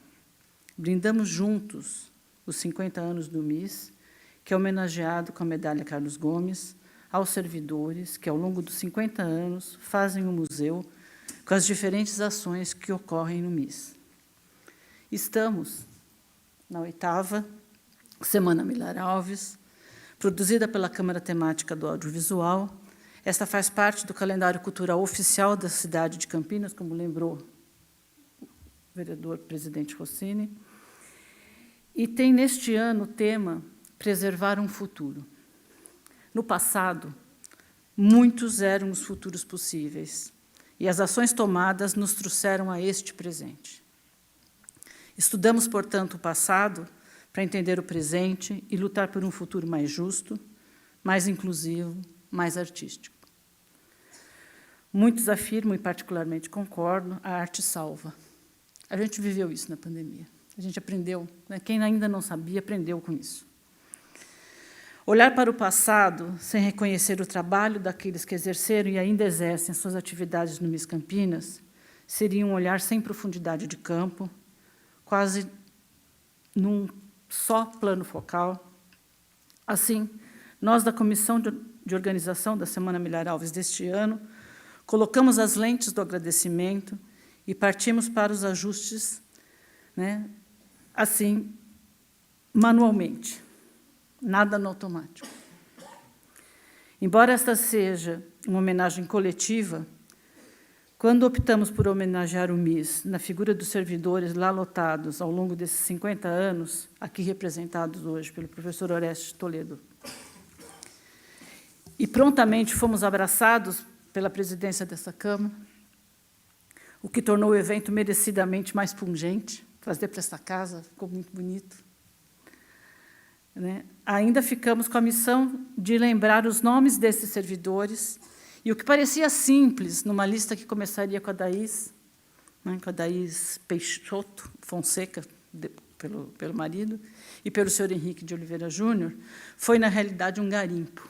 Brindamos juntos os 50 anos do MIS, que é homenageado com a medalha Carlos Gomes, aos servidores que, ao longo dos 50 anos, fazem o museu com as diferentes ações que ocorrem no MIS. Estamos na 8ª Semana Miller Alves, produzida pela Câmara Temática do Audiovisual. Esta faz parte do calendário cultural oficial da cidade de Campinas, como lembrou o vereador presidente Rossini, e tem, neste ano, o tema Preservar um Futuro. No passado, muitos eram os futuros possíveis, e as ações tomadas nos trouxeram a este presente. Estudamos, portanto, o passado para entender o presente e lutar por um futuro mais justo, mais inclusivo, mais artístico. Muitos afirmam, e particularmente concordo, a arte salva. A gente viveu isso na pandemia. A gente aprendeu, né? Quem ainda não sabia, aprendeu com isso. Olhar para o passado sem reconhecer o trabalho daqueles que exerceram e ainda exercem suas atividades no MIS Campinas seria um olhar sem profundidade de campo, quase num só plano focal. Assim, nós, da Comissão de Organização da Semana Miller Alves deste ano, colocamos as lentes do agradecimento e partimos para os ajustes, né, assim, manualmente, nada no automático. Embora esta seja uma homenagem coletiva, quando optamos por homenagear o MIS na figura dos servidores lá lotados ao longo desses 50 anos, aqui representados hoje pelo professor Orestes Toledo, e prontamente fomos abraçados pela presidência dessa Câmara, o que tornou o evento merecidamente mais pungente. Fazer para esta casa ficou muito bonito. Né? Ainda ficamos com a missão de lembrar os nomes desses servidores E o que parecia simples, numa lista que começaria com a Daís, né, com a Daís Peixoto Fonseca, pelo marido, e pelo senhor Henrique de Oliveira Júnior, foi, na realidade, um garimpo.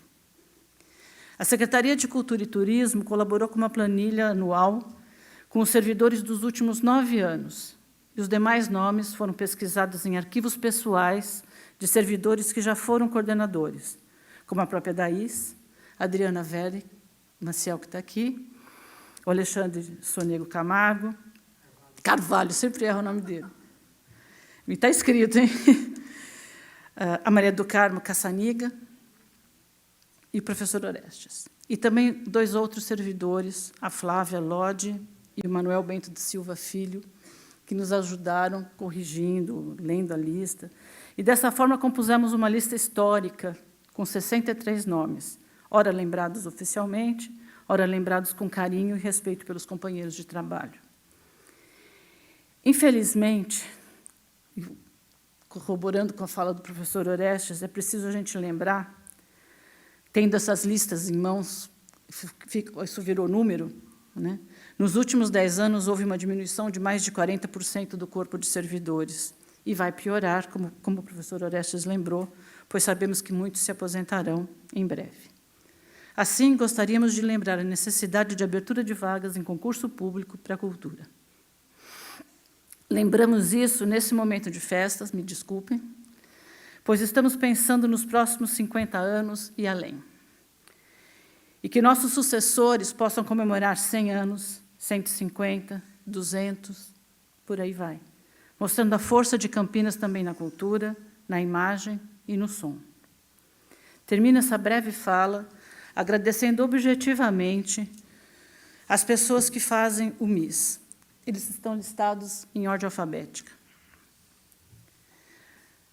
A Secretaria de Cultura e Turismo colaborou com uma planilha anual com os servidores dos últimos 9 anos, e os demais nomes foram pesquisados em arquivos pessoais de servidores que já foram coordenadores, como a própria Daís, a Adriana Velli, Maciel, que está aqui, o Alexandre Sonego Camargo, Carvalho, sempre erro o nome dele. E está escrito, hein? A Maria do Carmo Cassaniga e o professor Orestes. E também 2 outros servidores, a Flávia Lodi e o Manuel Bento de Silva Filho, que nos ajudaram corrigindo, lendo a lista. E, dessa forma, compusemos uma lista histórica com 63 nomes, ora lembrados oficialmente, ora lembrados com carinho e respeito pelos companheiros de trabalho. Infelizmente, corroborando com a fala do professor Orestes, é preciso a gente lembrar, tendo essas listas em mãos, isso virou número, né? Nos últimos 10 anos houve uma diminuição de mais de 40% do corpo de servidores, e vai piorar, como o professor Orestes lembrou, pois sabemos que muitos se aposentarão em breve. Assim, gostaríamos de lembrar a necessidade de abertura de vagas em concurso público para a cultura. Lembramos isso nesse momento de festas, me desculpem, pois estamos pensando nos próximos 50 anos e além. E que nossos sucessores possam comemorar 100 anos, 150, 200, por aí vai, mostrando a força de Campinas também na cultura, na imagem e no som. Termino essa breve fala agradecendo objetivamente as pessoas que fazem o MIS. Eles estão listados em ordem alfabética.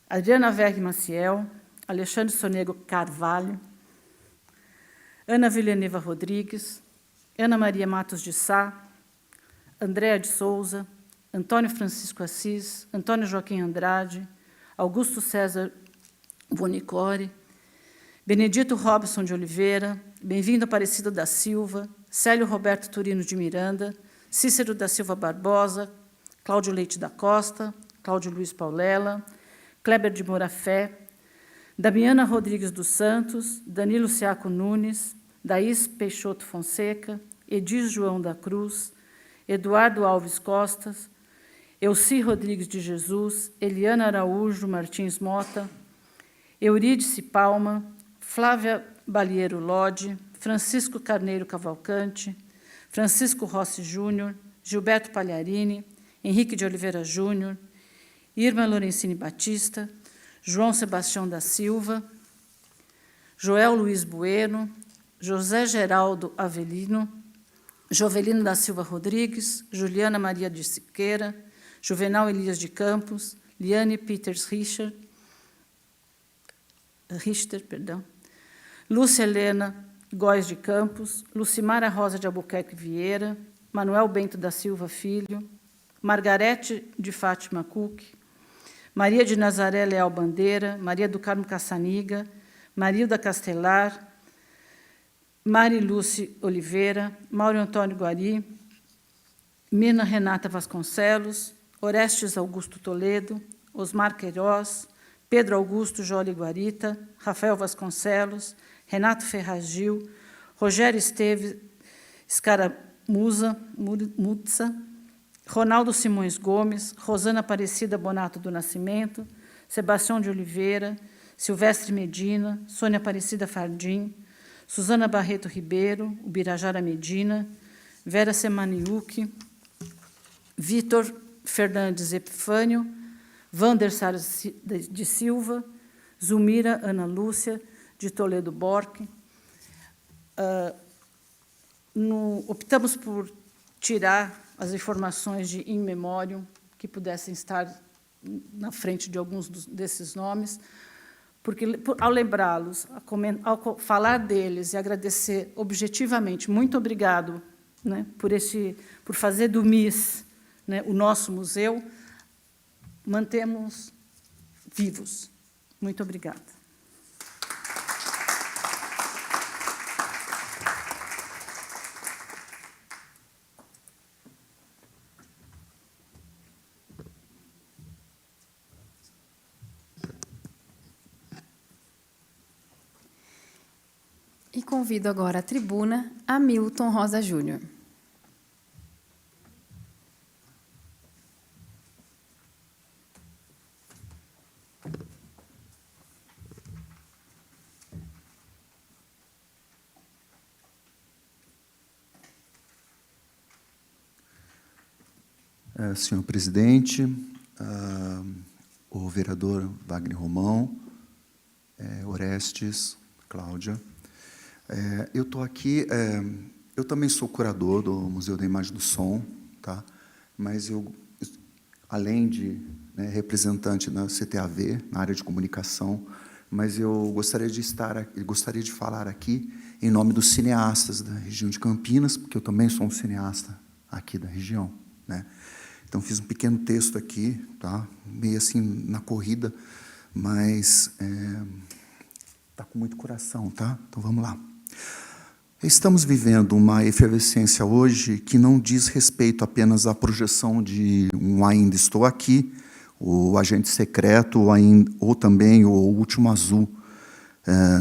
Adriana Verg Maciel, Alexandre Sonego Carvalho, Ana Villaneva Rodrigues, Ana Maria Matos de Sá, Andréa de Souza, Antônio Francisco Assis, Antônio Joaquim Andrade, Augusto César Bonicore, Benedito Robson de Oliveira, Bem-vindo Aparecido da Silva, Célio Roberto Turino de Miranda, Cícero da Silva Barbosa, Cláudio Leite da Costa, Cláudio Luiz Paulela, Kleber de Morafé, Damiana Rodrigues dos Santos, Danilo Ciaco Nunes, Daís Peixoto Fonseca, Edir João da Cruz, Eduardo Alves Costas, Elci Rodrigues de Jesus, Eliana Araújo Martins Mota, Eurídice Palma, Flávia Balieiro Lodi, Francisco Carneiro Cavalcante, Francisco Rossi Júnior, Gilberto Pagliarini, Henrique de Oliveira Júnior, Irma Lorenzini Batista, João Sebastião da Silva, Joel Luiz Bueno, José Geraldo Avelino, Jovelino da Silva Rodrigues, Juliana Maria de Siqueira, Juvenal Elias de Campos, Liane Peters Richter, Lúcia Helena Góes de Campos, Lucimara Rosa de Albuquerque Vieira, Manuel Bento da Silva Filho, Margarete de Fátima Cook, Maria de Nazaré Leal Bandeira, Maria do Carmo Cassaniga, Marilda Castelar, Mari Lúcia Oliveira, Mauro Antônio Guari, Mirna Renata Vasconcelos, Orestes Augusto Toledo, Osmar Queiroz, Pedro Augusto Jolie Guarita, Rafael Vasconcelos, Renato Ferraz Gil, Rogério Esteves Escaramuza, Ronaldo Simões Gomes, Rosana Aparecida Bonato do Nascimento, Sebastião de Oliveira, Silvestre Medina, Sônia Aparecida Fardim, Suzana Barreto Ribeiro, Ubirajara Medina, Vera Semaniuk, Vitor Fernandes Epifânio, Vander Salles de Silva, Zulmira Ana Lúcia, de Toledo Borque. Optamos por tirar as informações de in memoriam que pudessem estar na frente de alguns desses nomes, porque, ao lembrá-los, ao falar deles e agradecer objetivamente, muito obrigado, né, por fazer do MIS, né, o nosso museu, mantemos vivos. Muito obrigada. convido agora à tribuna Hamilton Rosa Júnior. Senhor presidente, o vereador Wagner Romão, Orestes, Cláudia, eu estou aqui, eu também sou curador do Museu da Imagem do Som, tá? Mas eu, além de representante da CTAV, na área de comunicação, mas eu gostaria de falar aqui em nome dos cineastas da região de Campinas, porque eu também sou um cineasta aqui da região, né? Então, fiz um pequeno texto aqui, tá? Meio assim, na corrida, mas está com muito coração, tá? Então, vamos lá. Estamos vivendo uma efervescência hoje que não diz respeito apenas à projeção de um Ainda Estou Aqui, o Agente Secreto, ou também o Último Azul.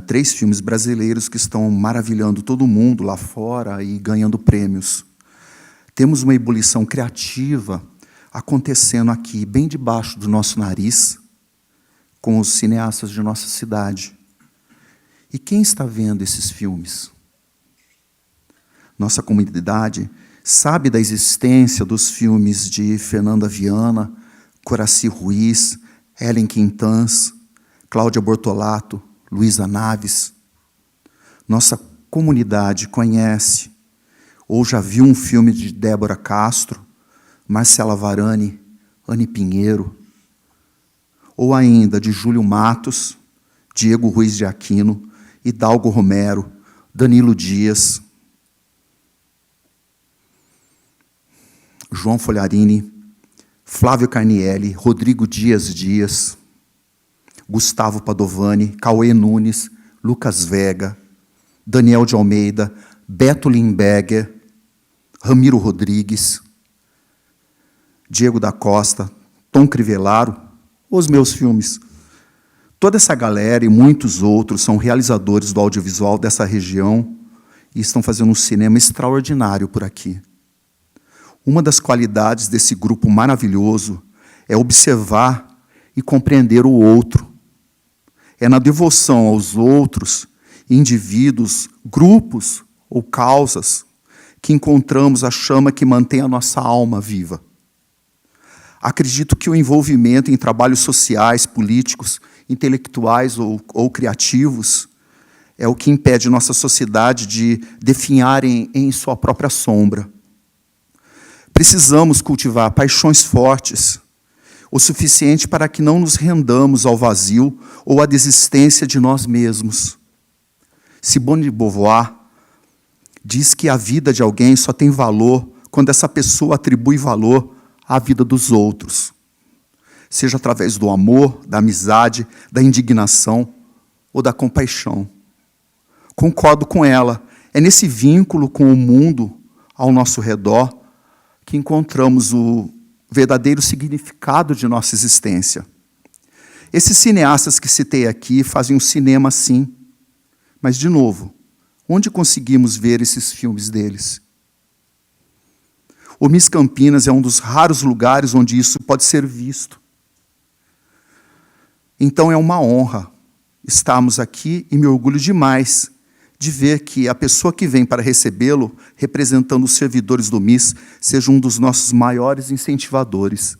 3 filmes brasileiros que estão maravilhando todo mundo lá fora e ganhando prêmios. Temos uma ebulição criativa acontecendo aqui, bem debaixo do nosso nariz, com os cineastas de nossa cidade. E quem está vendo esses filmes? Nossa comunidade sabe da existência dos filmes de Fernanda Viana, Coraci Ruiz, Helen Quintans, Cláudia Bortolato, Luísa Naves. Nossa comunidade conhece ou já viu um filme de Débora Castro, Marcela Varani, Anne Pinheiro, ou ainda de Júlio Matos, Diego Ruiz de Aquino, Hidalgo Romero, Danilo Dias, João Folharini, Flávio Carnielli, Rodrigo Dias, Gustavo Padovani, Cauê Nunes, Lucas Vega, Daniel de Almeida, Beto Limberger, Ramiro Rodrigues, Diego da Costa, Tom Crivellaro, os meus filmes. Toda essa galera e muitos outros são realizadores do audiovisual dessa região e estão fazendo um cinema extraordinário por aqui. Uma das qualidades desse grupo maravilhoso é observar e compreender o outro. É na devoção aos outros, indivíduos, grupos ou causas, que encontramos a chama que mantém a nossa alma viva. Acredito que o envolvimento em trabalhos sociais, políticos, intelectuais ou criativos é o que impede nossa sociedade de definhar em sua própria sombra. Precisamos cultivar paixões fortes, o suficiente para que não nos rendamos ao vazio ou à desistência de nós mesmos. Simone de Beauvoir diz que a vida de alguém só tem valor quando essa pessoa atribui valor à vida dos outros, seja através do amor, da amizade, da indignação ou da compaixão. Concordo com ela, é nesse vínculo com o mundo ao nosso redor que encontramos o verdadeiro significado de nossa existência. Esses cineastas que citei aqui fazem um cinema sim, mas, de novo, onde conseguimos ver esses filmes deles? O Miss Campinas é um dos raros lugares onde isso pode ser visto. Então é uma honra estarmos aqui e me orgulho demais de ver que a pessoa que vem para recebê-lo, representando os servidores do Miss, seja um dos nossos maiores incentivadores.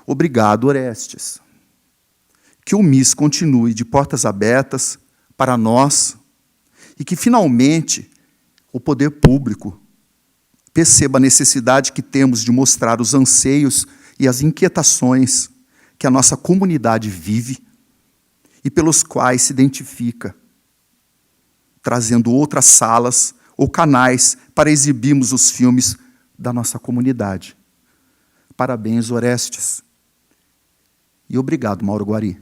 Obrigado, Orestes. Que o Miss continue de portas abertas para nós e que, finalmente, o poder público perceba a necessidade que temos de mostrar os anseios e as inquietações que a nossa comunidade vive e pelos quais se identifica, trazendo outras salas ou canais para exibirmos os filmes da nossa comunidade. Parabéns, Orestes. E obrigado, Mauro Guari.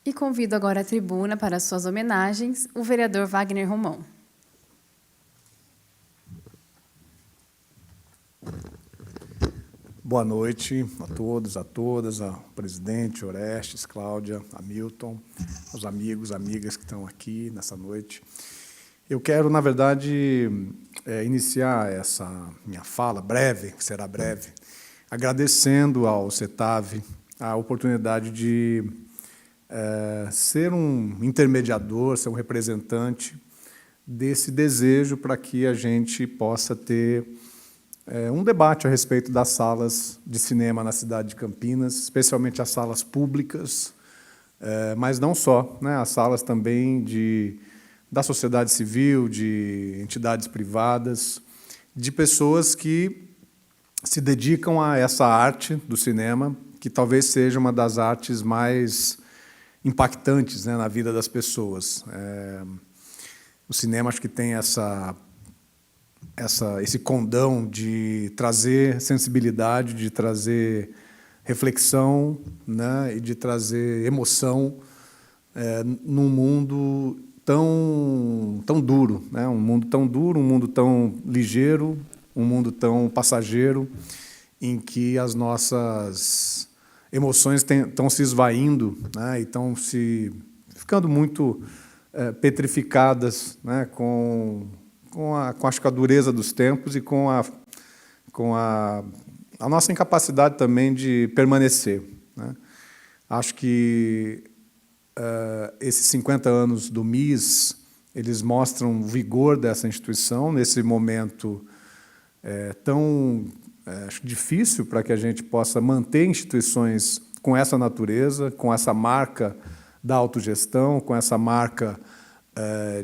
E convido agora à tribuna para suas homenagens o vereador Wagner Romão. Boa noite a todos, a todas, ao presidente Orestes, Cláudia, Hamilton, aos amigos, amigas que estão aqui nessa noite. Eu quero, na verdade, iniciar essa minha fala breve, que será breve, agradecendo ao CETAV a oportunidade de ser um intermediador, ser um representante desse desejo para que a gente possa ter um debate a respeito das salas de cinema na cidade de Campinas, especialmente as salas públicas, mas não só, né, as salas também da sociedade civil, de entidades privadas, de pessoas que se dedicam a essa arte do cinema, que talvez seja uma das artes mais impactantes, né, na vida das pessoas. O cinema acho que tem esse condão de trazer sensibilidade, de trazer reflexão, né, e de trazer emoção num mundo tão duro, né, um mundo tão duro, um mundo tão ligeiro, um mundo tão passageiro, em que as nossas emoções estão se esvaindo, né, e estão ficando muito petrificadas, né, acho que a dureza dos tempos e com a nossa incapacidade também de permanecer, né. Acho que esses 50 anos do MIS, eles mostram o vigor dessa instituição nesse momento tão acho difícil para que a gente possa manter instituições com essa natureza, com essa marca da autogestão, com essa marca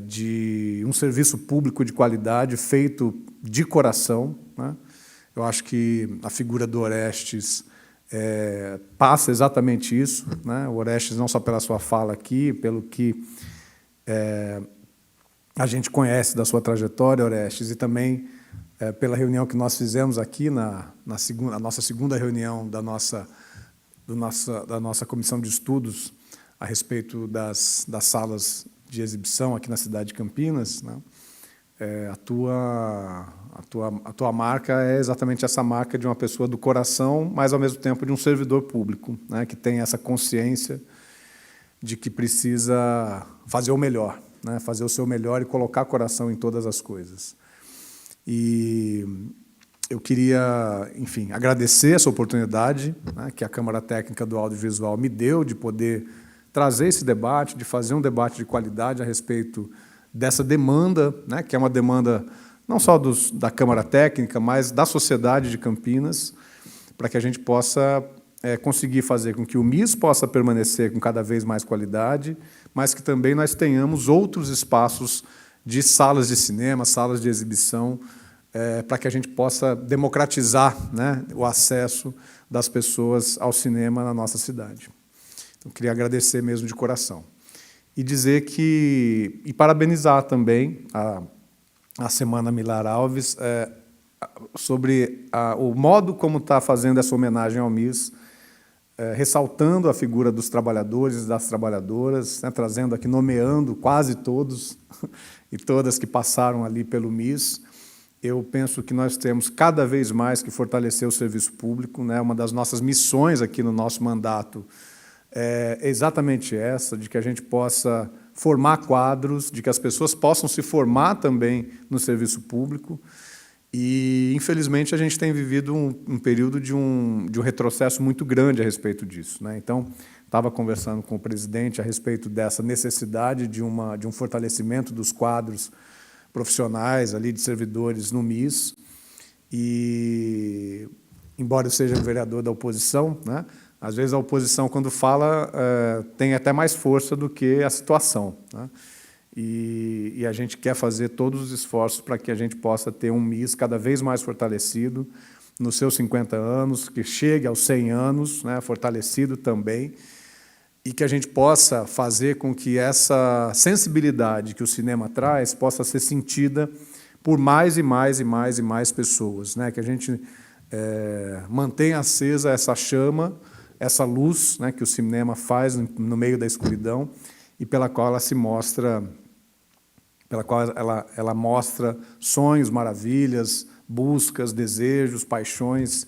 de um serviço público de qualidade feito de coração, né? Eu acho que a figura do Orestes passa exatamente isso, né? O Orestes, não só pela sua fala aqui, pelo que a gente conhece da sua trajetória, Orestes, e também pela reunião que nós fizemos aqui, a nossa segunda reunião da nossa comissão de estudos a respeito das salas de exibição aqui na cidade de Campinas, né? A tua marca é exatamente essa marca de uma pessoa do coração, mas, ao mesmo tempo, de um servidor público, né, que tem essa consciência de que precisa fazer o melhor, né, fazer o seu melhor e colocar coração em todas as coisas. E eu queria, enfim, agradecer essa oportunidade, né, que a Câmara Técnica do Audiovisual me deu de poder trazer esse debate, de fazer um debate de qualidade a respeito dessa demanda, né, que é uma demanda não só da Câmara Técnica, mas da sociedade de Campinas, para que a gente possa conseguir fazer com que o MIS possa permanecer com cada vez mais qualidade, mas que também nós tenhamos outros espaços de salas de cinema, salas de exibição, para que a gente possa democratizar, né, o acesso das pessoas ao cinema na nossa cidade. Então, queria agradecer mesmo de coração. E dizer e parabenizar também a Semana Milar Alves sobre o modo como está fazendo essa homenagem ao MIS, ressaltando a figura dos trabalhadores e das trabalhadoras, né, trazendo aqui, nomeando quase todos e todas que passaram ali pelo MIS. Eu penso que nós temos cada vez mais que fortalecer o serviço público, né, uma das nossas missões aqui no nosso mandato é exatamente essa, de que a gente possa formar quadros, de que as pessoas possam se formar também no serviço público. E, infelizmente, a gente tem vivido um período de um retrocesso muito grande a respeito disso, né? Então, estava conversando com o presidente a respeito dessa necessidade de um fortalecimento dos quadros profissionais ali de servidores no MIS. E, embora eu seja vereador da oposição, né, às vezes a oposição, quando fala, tem até mais força do que a situação, né? E a gente quer fazer todos os esforços para que a gente possa ter um MIS cada vez mais fortalecido nos seus 50 anos, que chegue aos 100 anos, né, fortalecido também, e que a gente possa fazer com que essa sensibilidade que o cinema traz possa ser sentida por mais e mais e mais e mais pessoas, né? Que a gente mantenha acesa essa chama, essa luz, né, que o cinema faz no meio da escuridão e pela qual ela se mostra, pela qual ela mostra sonhos, maravilhas, buscas, desejos, paixões,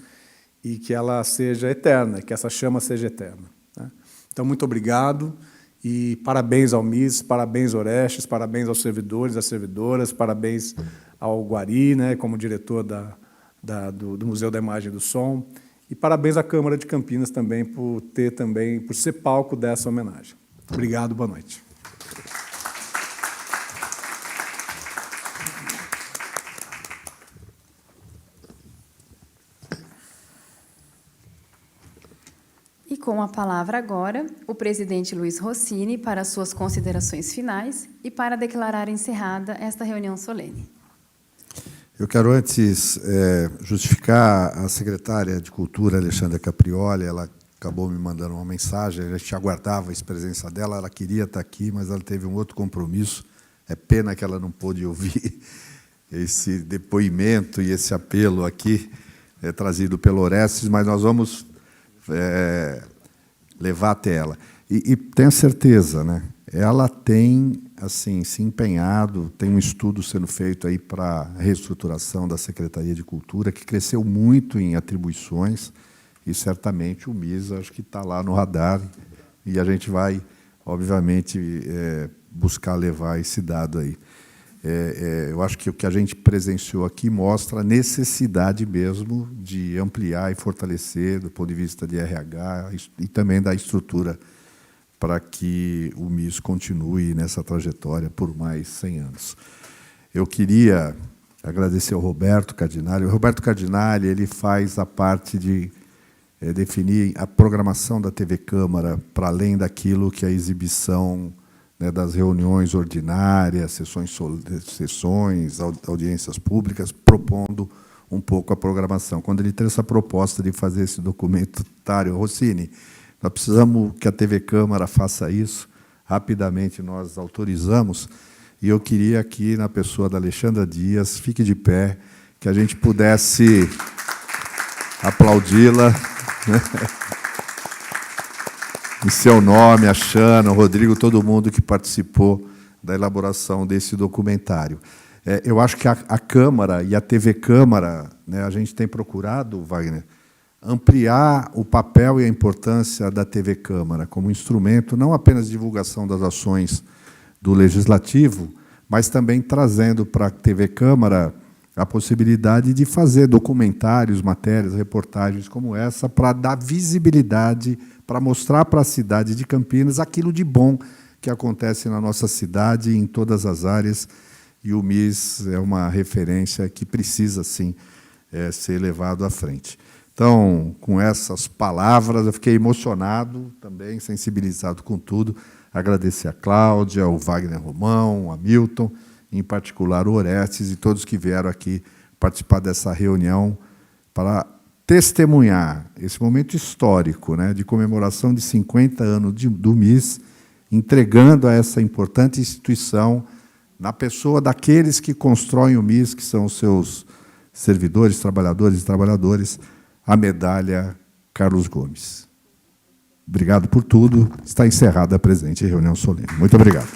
e que ela seja eterna, que essa chama seja eterna, né? Então, muito obrigado e parabéns ao MIS, parabéns Orestes, parabéns aos servidores, às servidoras, parabéns ao Guari, né, como diretor do Museu da Imagem e do Som, e parabéns à Câmara de Campinas também por ser palco dessa homenagem. Obrigado, boa noite. E com a palavra agora, o presidente Luiz Rossini para suas considerações finais e para declarar encerrada esta reunião solene. Eu quero antes justificar a secretária de Cultura, Alexandra Caprioli. Ela acabou me mandando uma mensagem, a gente aguardava a presença dela, ela queria estar aqui, mas ela teve um outro compromisso. É pena que ela não pôde ouvir esse depoimento e esse apelo aqui, trazido pelo Orestes, mas nós vamos levar até ela. E tenha certeza, né? Ela tem assim se empenhado, tem um estudo sendo feito aí para a reestruturação da Secretaria de Cultura, que cresceu muito em atribuições, e certamente o MIS acho que está lá no radar, e a gente vai, obviamente, buscar levar esse dado aí. Eu acho que o que a gente presenciou aqui mostra a necessidade mesmo de ampliar e fortalecer, do ponto de vista de RH e também da estrutura, para que o MIS continue nessa trajetória por mais 100 anos. Eu queria agradecer ao Roberto Cardinali. O Roberto Cardinali ele faz a parte de definir a programação da TV Câmara, para além daquilo que a exibição, né, das reuniões ordinárias, sessões, audiências públicas, propondo um pouco a programação. Quando ele tem essa proposta de fazer esse documentário, Rossini, nós precisamos que a TV Câmara faça isso, rapidamente nós autorizamos, e eu queria aqui, na pessoa da Alexandra Dias, fique de pé, que a gente pudesse aplaudi-la, né? Em seu nome, a Xana, o Rodrigo, todo mundo que participou da elaboração desse documentário. Eu acho que a Câmara e a TV Câmara, né, a gente tem procurado, Wagner, ampliar o papel e a importância da TV Câmara como instrumento, não apenas de divulgação das ações do Legislativo, mas também trazendo para a TV Câmara a possibilidade de fazer documentários, matérias, reportagens como essa, para dar visibilidade, para mostrar para a cidade de Campinas aquilo de bom que acontece na nossa cidade, em todas as áreas, e o MIS é uma referência que precisa, sim, ser levado à frente. Então, com essas palavras, eu fiquei emocionado também, sensibilizado com tudo. Agradecer a Cláudia, o Wagner Romão, a Milton, em particular o Orestes e todos que vieram aqui participar dessa reunião para testemunhar esse momento histórico, né, de comemoração de 50 anos do MIS, entregando a essa importante instituição, na pessoa daqueles que constroem o MIS, que são os seus servidores, trabalhadores e trabalhadoras, a medalha Carlos Gomes. Obrigado por tudo. Está encerrada a presente reunião solene. Muito obrigado.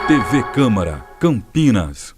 TV Câmara, Campinas.